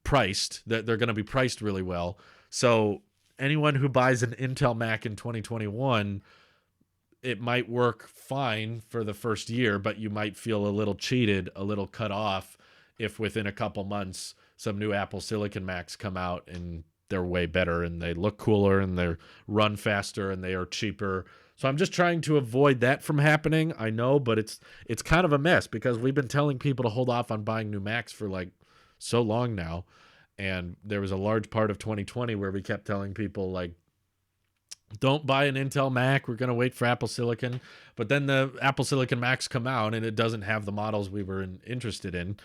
S1: priced. That they're going to be priced really well. So anyone who buys an Intel Mac in 2021, it might work fine for the first year, but you might feel a little cheated, a little cut off if within a couple months some new Apple Silicon Macs come out and they're way better and they look cooler and they run faster and they are cheaper. So I'm just trying to avoid that from happening. I know, but it's kind of a mess because we've been telling people to hold off on buying new Macs for like so long now. And there was a large part of 2020 where we kept telling people, like, don't buy an Intel Mac. We're going to wait for Apple Silicon. But then the Apple Silicon Macs come out and it doesn't have the models we were interested in.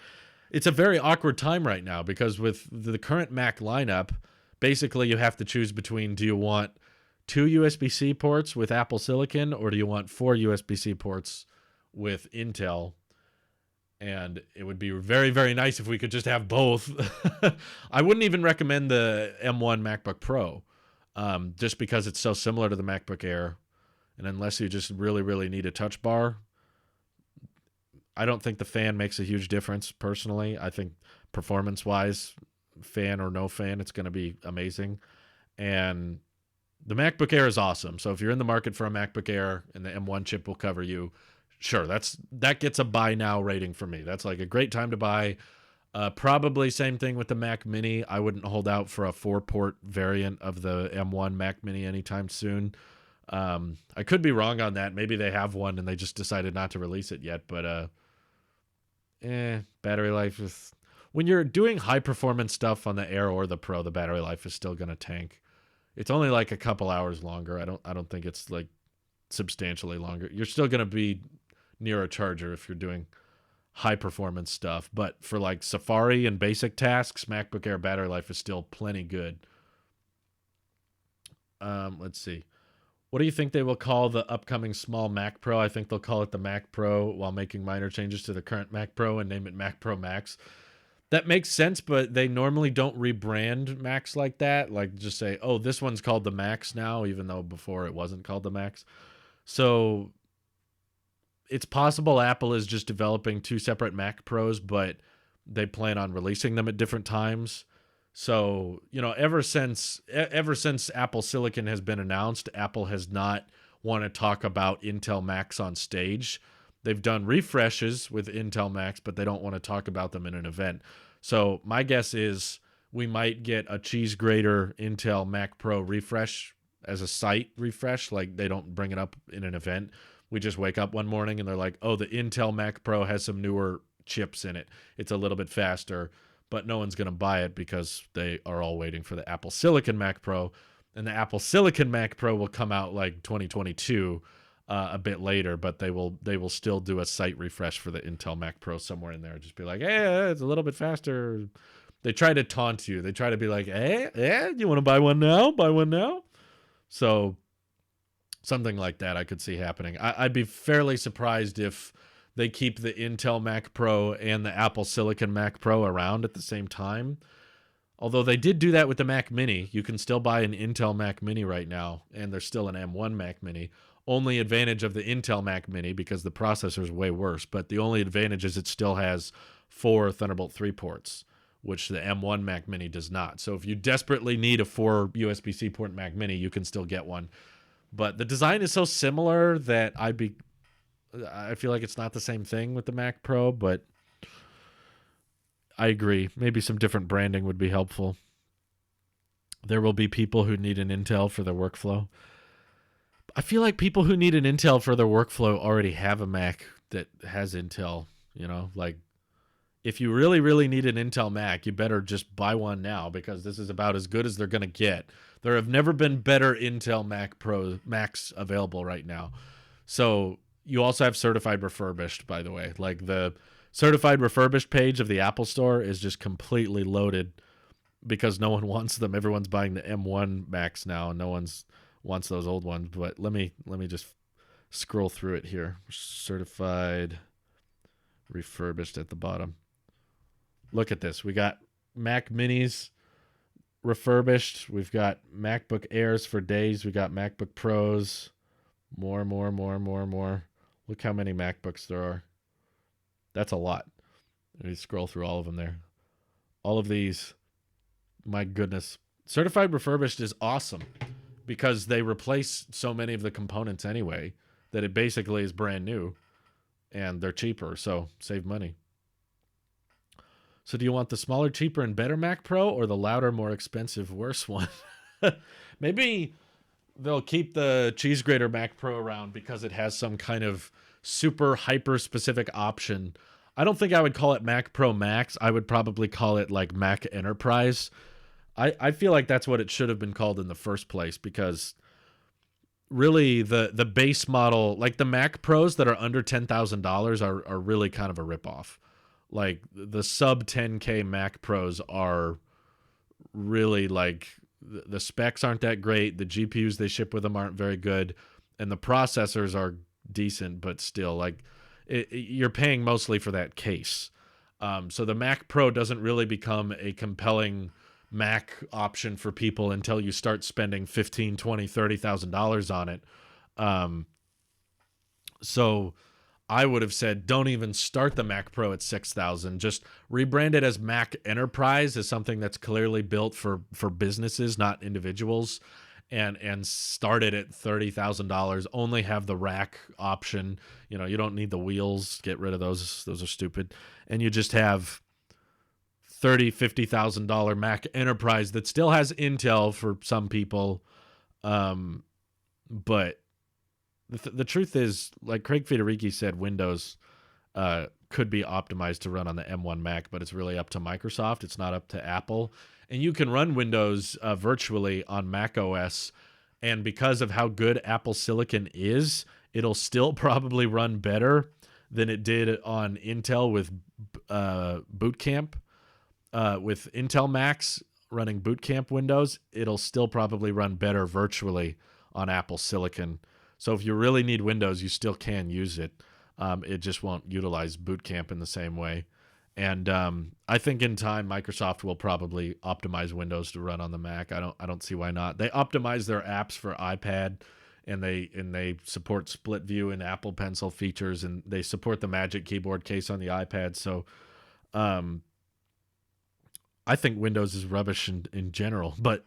S1: It's a very awkward time right now because with the current Mac lineup, basically you have to choose between, do you want 2 USB-C ports with Apple Silicon or do you want 4 USB-C ports with Intel? And it would be very, very nice if we could just have both. I wouldn't even recommend the M1 MacBook Pro just because it's so similar to the MacBook Air. And unless you just really, really need a touch bar, I don't think the fan makes a huge difference personally. I think performance-wise, fan or no fan, it's going to be amazing. And the MacBook Air is awesome. So if you're in the market for a MacBook Air and the M1 chip will cover you, sure, that gets a buy now rating for me. That's like a great time to buy. Probably same thing with the Mac Mini. I wouldn't hold out for a 4-port variant of the M1 Mac Mini anytime soon. I could be wrong on that. Maybe they have one and they just decided not to release it yet. But battery life is, when you're doing high performance stuff on the Air or the Pro, the battery life is still gonna tank. It's only like a couple hours longer. I don't think it's like substantially longer. You're still gonna be near a charger if you're doing high performance stuff, but for like Safari and basic tasks, MacBook Air battery life is still plenty good. Let's see. What do you think they will call the upcoming small Mac Pro? I think they'll call it the Mac Pro while making minor changes to the current Mac Pro and name it Mac Pro Max. That makes sense, but they normally don't rebrand Macs like that. Like just say, oh, this one's called the Max now, even though before it wasn't called the Max. So it's possible Apple is just developing 2 separate Mac Pros, but they plan on releasing them at different times. So, ever since Apple Silicon has been announced, Apple has not want to talk about Intel Macs on stage. They've done refreshes with Intel Macs, but they don't want to talk about them in an event. So my guess is we might get a cheese grater Intel Mac Pro refresh as a site refresh. Like they don't bring it up in an event. We just wake up one morning and they're like, oh, the Intel Mac Pro has some newer chips in it. It's a little bit faster, but no one's going to buy it because they are all waiting for the Apple Silicon Mac Pro. And the Apple Silicon Mac Pro will come out like 2022, a bit later, but they will still do a site refresh for the Intel Mac Pro somewhere in there. Just be like, hey, it's a little bit faster. They try to taunt you. They try to be like, hey, you want to buy one now? Buy one now? So something like that I could see happening. I'd be fairly surprised if they keep the Intel Mac Pro and the Apple Silicon Mac Pro around at the same time. Although they did do that with the Mac Mini. You can still buy an Intel Mac Mini right now, and there's still an M1 Mac Mini. Only advantage of the Intel Mac Mini, because the processor is way worse, but the only advantage is it still has 4 Thunderbolt 3 ports, which the M1 Mac Mini does not. So if you desperately need a 4 USB-C port Mac Mini, you can still get one. But the design is so similar that I feel like it's not the same thing with the Mac Pro, but I agree. Maybe some different branding would be helpful. There will be people who need an Intel for their workflow. I feel like people who need an Intel for their workflow already have a Mac that has Intel, like if you really, really need an Intel Mac, you better just buy one now because this is about as good as they're going to get. There have never been better Intel Macs available right now. So you also have certified refurbished, by the way. Like the certified refurbished page of the Apple Store is just completely loaded because no one wants them. Everyone's buying the M1 Max now, and no one's wants those old ones. But let me just scroll through it here. Certified refurbished at the bottom. Look at this. We got Mac Minis refurbished. We've got MacBook Airs for days. We got MacBook Pros. More. Look how many MacBooks there are. That's a lot. Let me scroll through all of them there. All of these. My goodness. Certified refurbished is awesome because they replace so many of the components anyway that it basically is brand new and they're cheaper. So save money. So do you want the smaller, cheaper, and better Mac Pro or the louder, more expensive, worse one? Maybe they'll keep the cheese grater Mac Pro around because it has some kind of super hyper specific option. I don't think I would call it Mac Pro Max. I would probably call it like Mac Enterprise. I feel like that's what it should have been called in the first place because really the base model, like the Mac Pros that are under $10,000 are really kind of a ripoff. Like the sub 10K Mac Pros are really like the specs aren't that great. The GPUs they ship with them aren't very good. And the processors are decent, but still like you're paying mostly for that case. So the Mac Pro doesn't really become a compelling Mac option for people until you start spending $15,000, $20,000, $30,000 on it. So I would have said, don't even start the Mac Pro at $6,000. Just rebrand it as Mac Enterprise, as something that's clearly built for businesses, not individuals, and start it at $30,000. Only have the rack option. You know, you don't need the wheels. Get rid of those. Those are stupid. And you just have $30,000, $50,000 Mac Enterprise that still has Intel for some people, but the truth is, like Craig Federighi said, Windows could be optimized to run on the M1 Mac, but it's really up to Microsoft. It's not up to Apple. And you can run Windows virtually on Mac OS, and because of how good Apple Silicon is, it'll still probably run better than it did on Intel with Boot Camp. With Intel Macs running Boot Camp Windows, it'll still probably run better virtually on Apple Silicon. So if you really need Windows, you still can use it. It just won't utilize Boot Camp in the same way. And I think in time, Microsoft will probably optimize Windows to run on the Mac. I don't see why not. They optimize their apps for iPad, and they support split view and Apple Pencil features, and they support the Magic Keyboard case on the iPad. So I think Windows is rubbish in general, but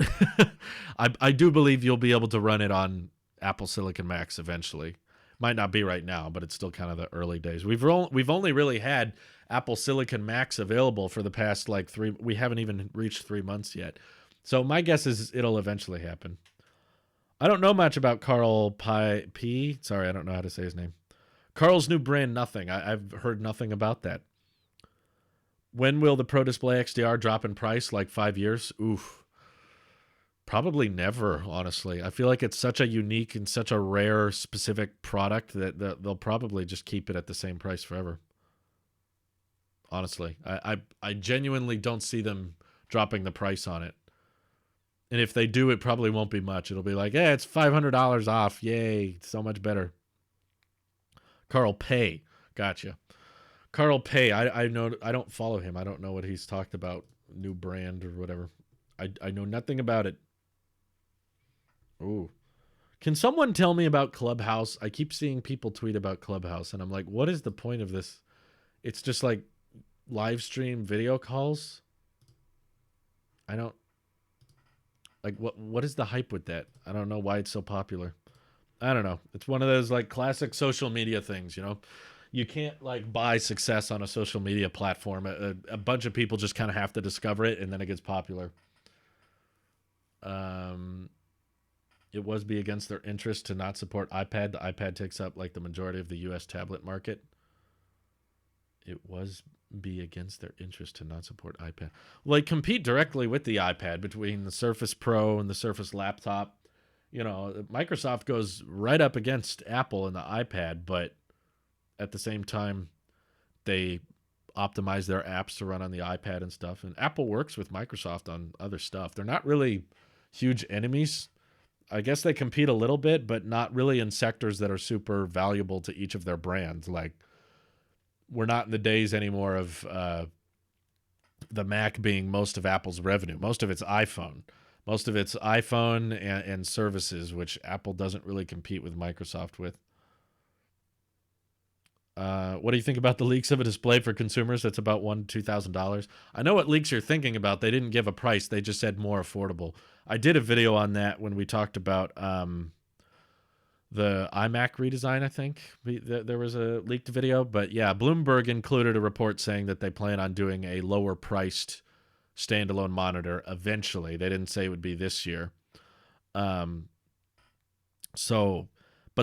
S1: I do believe you'll be able to run it on Apple Silicon Macs eventually. Might not be right now, but it's still kind of the early days. We've only really had Apple Silicon Macs available for the past like we haven't even reached 3 months yet. So my guess is it'll eventually happen. I don't know much about Carl P. Sorry, I don't know how to say his name. Carl's new brand, nothing. I've heard nothing about that. When will the Pro Display XDR drop in price? Like 5 years? Oof. Probably never, honestly. I feel like it's such a unique and such a rare, specific product that they'll probably just keep it at the same price forever. Honestly, I genuinely don't see them dropping the price on it. And if they do, it probably won't be much. It'll be like, hey, it's $500 off. Yay, so much better. Carl Pay. Gotcha. Carl Pay. I know. I don't follow him. I don't know what he's talked about. New brand or whatever. I know nothing about it. Ooh. Can someone tell me about Clubhouse? I keep seeing people tweet about Clubhouse, and I'm like, what is the point of this? It's just like live stream video calls. I don't like what is the hype with that? I don't know why it's so popular. I don't know. It's one of those like classic social media things, you know. You can't like buy success on a social media platform. A bunch of people just kind of have to discover it, and then it gets popular. It was be against their interest to not support iPad. The iPad takes up like the majority of the U.S. tablet market. It was be against their interest to not support iPad. Well, they compete directly with the iPad between the Surface Pro and the Surface Laptop. You know, Microsoft goes right up against Apple and the iPad, but at the same time, they optimize their apps to run on the iPad and stuff. And Apple works with Microsoft on other stuff. They're not really huge enemies. I guess they compete a little bit, but not really in sectors that are super valuable to each of their brands. Like, we're not in the days anymore of the Mac being most of Apple's revenue. Most of it's iPhone. Most of it's iPhone and services, which Apple doesn't really compete with Microsoft with. What do you think about the leaks of a display for consumers that's about $1,000 to $2,000? I know what leaks you're thinking about. They didn't give a price. They just said more affordable. I did a video on that when we talked about the iMac redesign, I think. There was a leaked video. But yeah, Bloomberg included a report saying that they plan on doing a lower-priced standalone monitor eventually. They didn't say it would be this year. But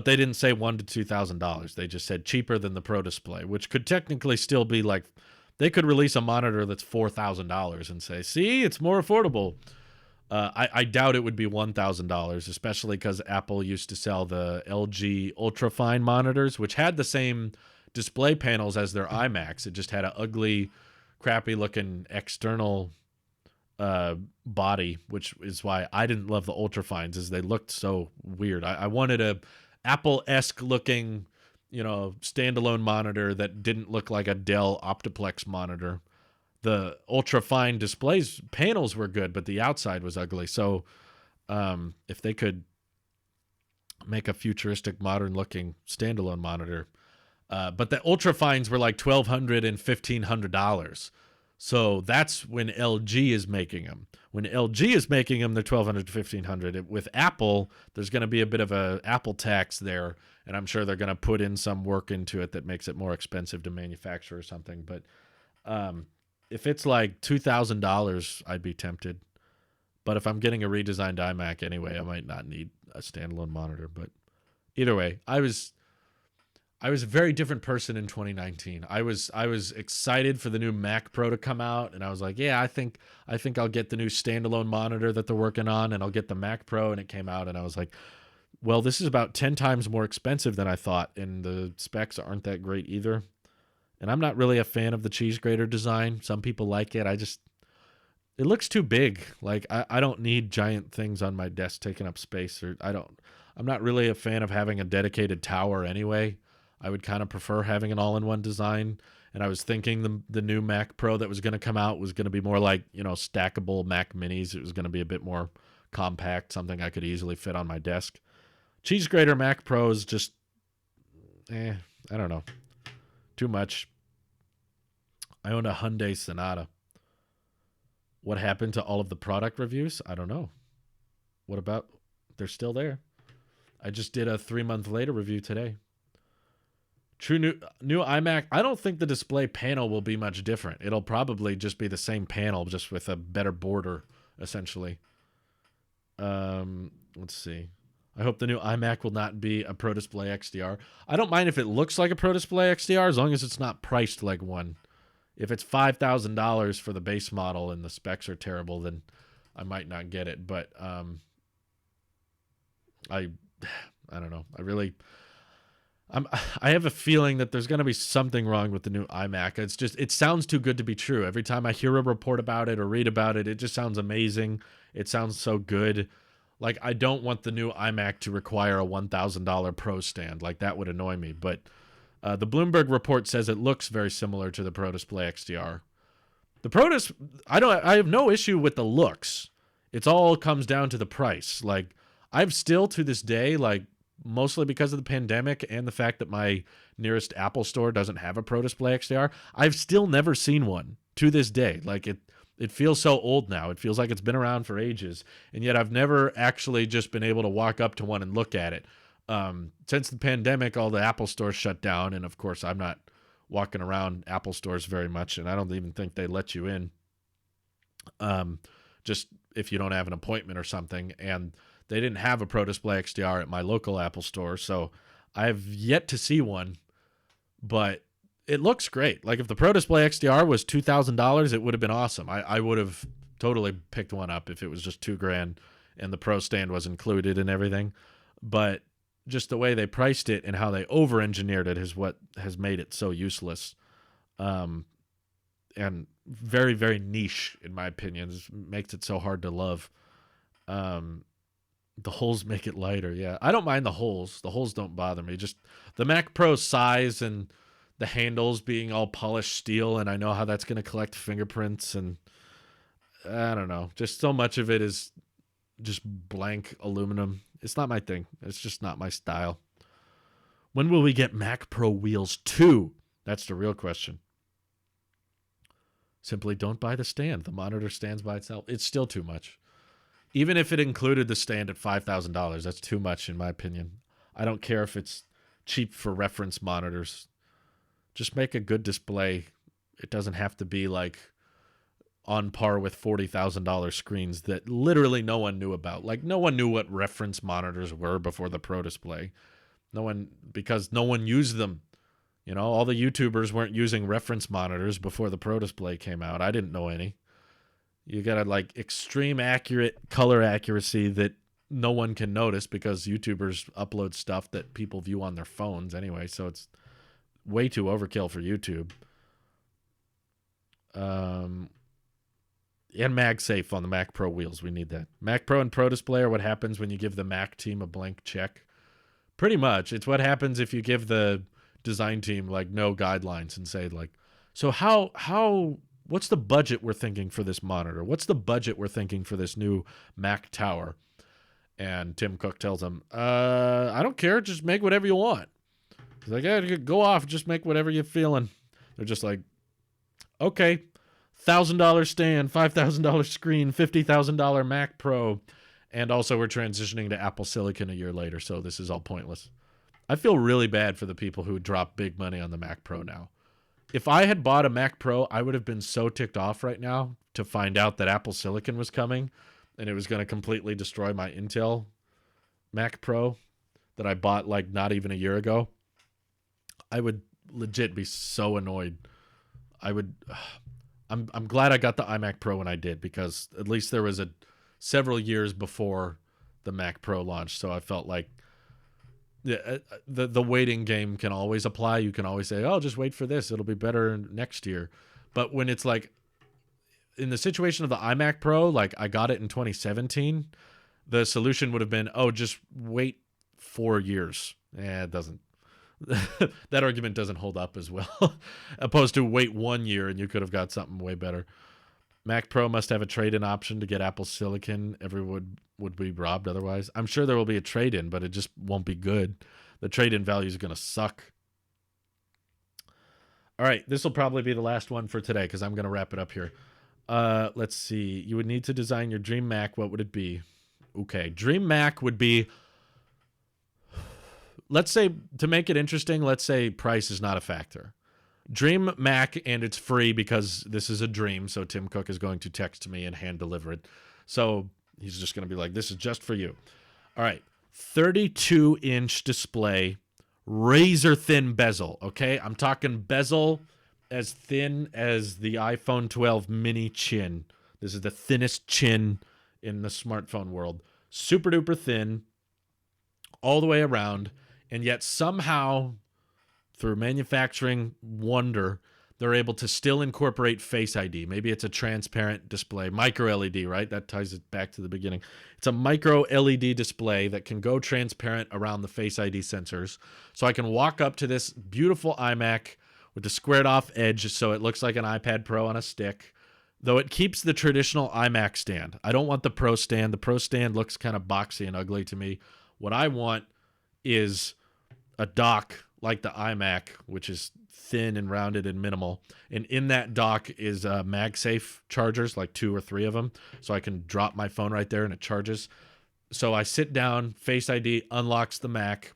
S1: they didn't say $1,000 to $2,000. They just said cheaper than the Pro Display, which could technically still be like, they could release a monitor that's $4,000 and say, see, it's more affordable. I doubt it would be $1,000, especially because Apple used to sell the LG ultrafine monitors, which had the same display panels as their iMacs. It just had an ugly, crappy-looking external body, which is why I didn't love the ultrafines, as they looked so weird. I wanted a Apple-esque looking, standalone monitor that didn't look like a Dell Optiplex monitor. The ultra-fine displays panels were good, but the outside was ugly. So if they could make a futuristic, modern-looking standalone monitor. But the ultra-fines were like $1,200 and $1,500. So that's when LG is making them. When LG is making them, they're $1,200 to $1,500. With Apple, there's going to be a bit of a Apple tax there, and I'm sure they're going to put in some work into it that makes it more expensive to manufacture or something. But if it's like $2,000, I'd be tempted. But if I'm getting a redesigned iMac anyway, I might not need a standalone monitor. But either way, I was a very different person in 2019. I was excited for the new Mac Pro to come out, and I was like, yeah, I think I'll get the new standalone monitor that they're working on, and I'll get the Mac Pro. And it came out, and I was like, well, this is about 10 times more expensive than I thought, and the specs aren't that great either. And I'm not really a fan of the cheese grater design. Some people like it. It looks too big. Like, I don't need giant things on my desk taking up space, I'm not really a fan of having a dedicated tower anyway. I would kind of prefer having an all-in-one design. And I was thinking the new Mac Pro that was going to come out was going to be more like, stackable Mac Minis. It was going to be a bit more compact, something I could easily fit on my desk. Cheese grater Mac Pro is just, I don't know. Too much. I own a Hyundai Sonata. What happened to all of the product reviews? I don't know. What about, they're still there. I just did a 3-month later review today. True new iMac. I don't think the display panel will be much different. It'll probably just be the same panel, just with a better border, essentially. Let's see. I hope the new iMac will not be a Pro Display XDR. I don't mind if it looks like a Pro Display XDR, as long as it's not priced like one. If it's $5,000 for the base model and the specs are terrible, then I might not get it. But I don't know. I have a feeling that there's going to be something wrong with the new iMac. It sounds too good to be true. Every time I hear a report about it or read about it, it just sounds amazing. It sounds so good. Like, I don't want the new iMac to require a $1,000 Pro stand. Like, that would annoy me. But the Bloomberg report says it looks very similar to the Pro Display XDR. I have no issue with the looks. It all comes down to the price. Like, I've still to this day, like, mostly because of the pandemic and the fact that my nearest Apple store doesn't have a Pro Display XDR, I've still never seen one to this day. Like, it feels so old now. It feels like it's been around for ages, and yet I've never actually just been able to walk up to one and look at it. Since the pandemic, all the Apple stores shut down, and of course I'm not walking around Apple stores very much, and I don't even think they let you in, just if you don't have an appointment or something. And they didn't have a Pro Display XDR at my local Apple store, so I've yet to see one, but it looks great. Like, if the Pro Display XDR was $2,000, it would have been awesome. I would have totally picked one up if it was just $2,000 and the Pro stand was included and everything. But just the way they priced it and how they over-engineered it is what has made it so useless. and very, very niche in my opinion. This makes it so hard to love. The holes make it lighter. Yeah, I don't mind the holes. The holes don't bother me. Just the Mac Pro size and the handles being all polished steel, and I know how that's going to collect fingerprints, and I don't know. Just so much of it is just blank aluminum. It's not my thing. It's just not my style. When will we get Mac Pro wheels 2? That's the real question. Simply don't buy the stand. The monitor stands by itself. It's still too much. Even if it included the stand at $5,000, that's too much in my opinion. I don't care if it's cheap for reference monitors. Just make a good display. It doesn't have to be like on par with $40,000 screens that literally no one knew about. Like no one knew what reference monitors were before the Pro display. Because no one used them. You know, all the YouTubers weren't using reference monitors before the Pro display came out. I didn't know any. You got like extreme accurate color accuracy that no one can notice because YouTubers upload stuff that people view on their phones anyway. So it's way too overkill for YouTube. And MagSafe on the Mac Pro wheels. We need that. Mac Pro and Pro Display are what happens when you give the Mac team a blank check. Pretty much. It's what happens if you give the design team like no guidelines and say like, so what's the budget we're thinking for this monitor? What's the budget we're thinking for this new Mac Tower? And Tim Cook tells them, I don't care. Just make whatever you want. He's like, yeah, go off. Just make whatever you're feeling. They're just like, okay, $1,000 stand, $5,000 screen, $50,000 Mac Pro. And also we're transitioning to Apple Silicon a year later. So this is all pointless. I feel really bad for the people who drop big money on the Mac Pro now. If I had bought a Mac Pro, I would have been so ticked off right now to find out that Apple Silicon was coming and it was going to completely destroy my Intel Mac Pro that I bought like not even a year ago. I would legit be so annoyed. I'm glad I got the iMac Pro when I did because at least there was several years before the Mac Pro launched, so I felt like the waiting game can always apply. You can always say, oh, just wait for this. It'll be better next year. But when it's like in the situation of the iMac Pro, like I got it in 2017, the solution would have been, oh, just wait 4 years. It doesn't. That argument doesn't hold up as well. Opposed to wait 1 year and you could have got something way better. Mac Pro must have a trade-in option to get Apple Silicon. Everyone would be robbed otherwise. I'm sure there will be a trade-in, but it just won't be good. The trade-in value is going to suck. All right, this will probably be the last one for today because I'm going to wrap it up here. Let's see. You would need to design your dream Mac. What would it be? Okay, dream Mac would be, let's say, to make it interesting, let's say price is not a factor. Dream Mac, and it's free because this is a dream, so Tim Cook is going to text me and hand deliver it. So he's just going to be like, this is just for you. All right, 32-inch display, razor-thin bezel, okay? I'm talking bezel as thin as the iPhone 12 mini chin. This is the thinnest chin in the smartphone world. Super-duper thin, all the way around, and yet somehow, through manufacturing wonder, they're able to still incorporate Face ID. Maybe it's a transparent display, micro LED, right? That ties it back to the beginning. It's a micro LED display that can go transparent around the Face ID sensors. So I can walk up to this beautiful iMac with the squared off edge so it looks like an iPad Pro on a stick, though it keeps the traditional iMac stand. I don't want the Pro stand. The Pro stand looks kind of boxy and ugly to me. What I want is a dock like the iMac, which is thin and rounded and minimal. And in that dock is MagSafe chargers, like 2 or 3 of them. So I can drop my phone right there and it charges. So I sit down, Face ID unlocks the Mac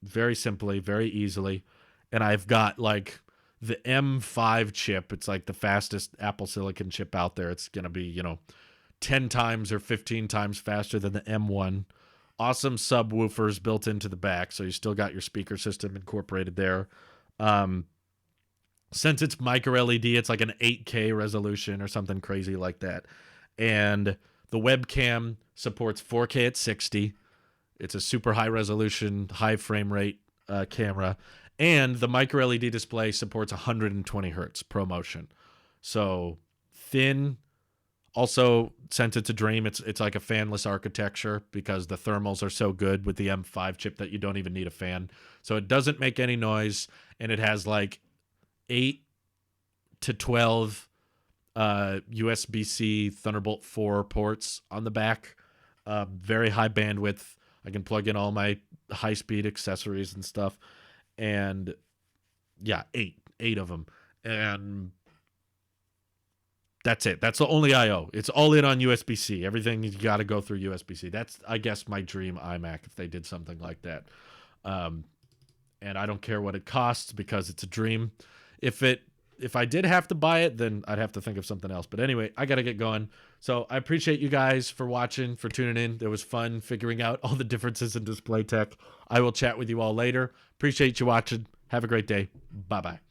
S1: very simply, very easily. And I've got like the M5 chip. It's like the fastest Apple Silicon chip out there. It's going to be, 10 times or 15 times faster than the M1. Awesome subwoofers built into the back, so you still got your speaker system incorporated there. Since it's micro LED, it's like an 8K resolution or something crazy like that. And the webcam supports 4K at 60. It's a super high resolution, high frame rate camera. And the micro LED display supports 120 hertz ProMotion. So thin. Also sent it to Dream. It's like a fanless architecture because the thermals are so good with the M5 chip that you don't even need a fan. So it doesn't make any noise, and it has like 8 to 12 USB-C Thunderbolt 4 ports on the back. Very high bandwidth. I can plug in all my high-speed accessories and stuff. And yeah, eight of them. And that's it. That's the only I/O. It's all in on USB-C. Everything you got to go through USB-C. That's, I guess, my dream iMac if they did something like that. And I don't care what it costs because it's a dream. If I did have to buy it, then I'd have to think of something else. But anyway, I got to get going. So I appreciate you guys for watching, for tuning in. It was fun figuring out all the differences in display tech. I will chat with you all later. Appreciate you watching. Have a great day. Bye-bye.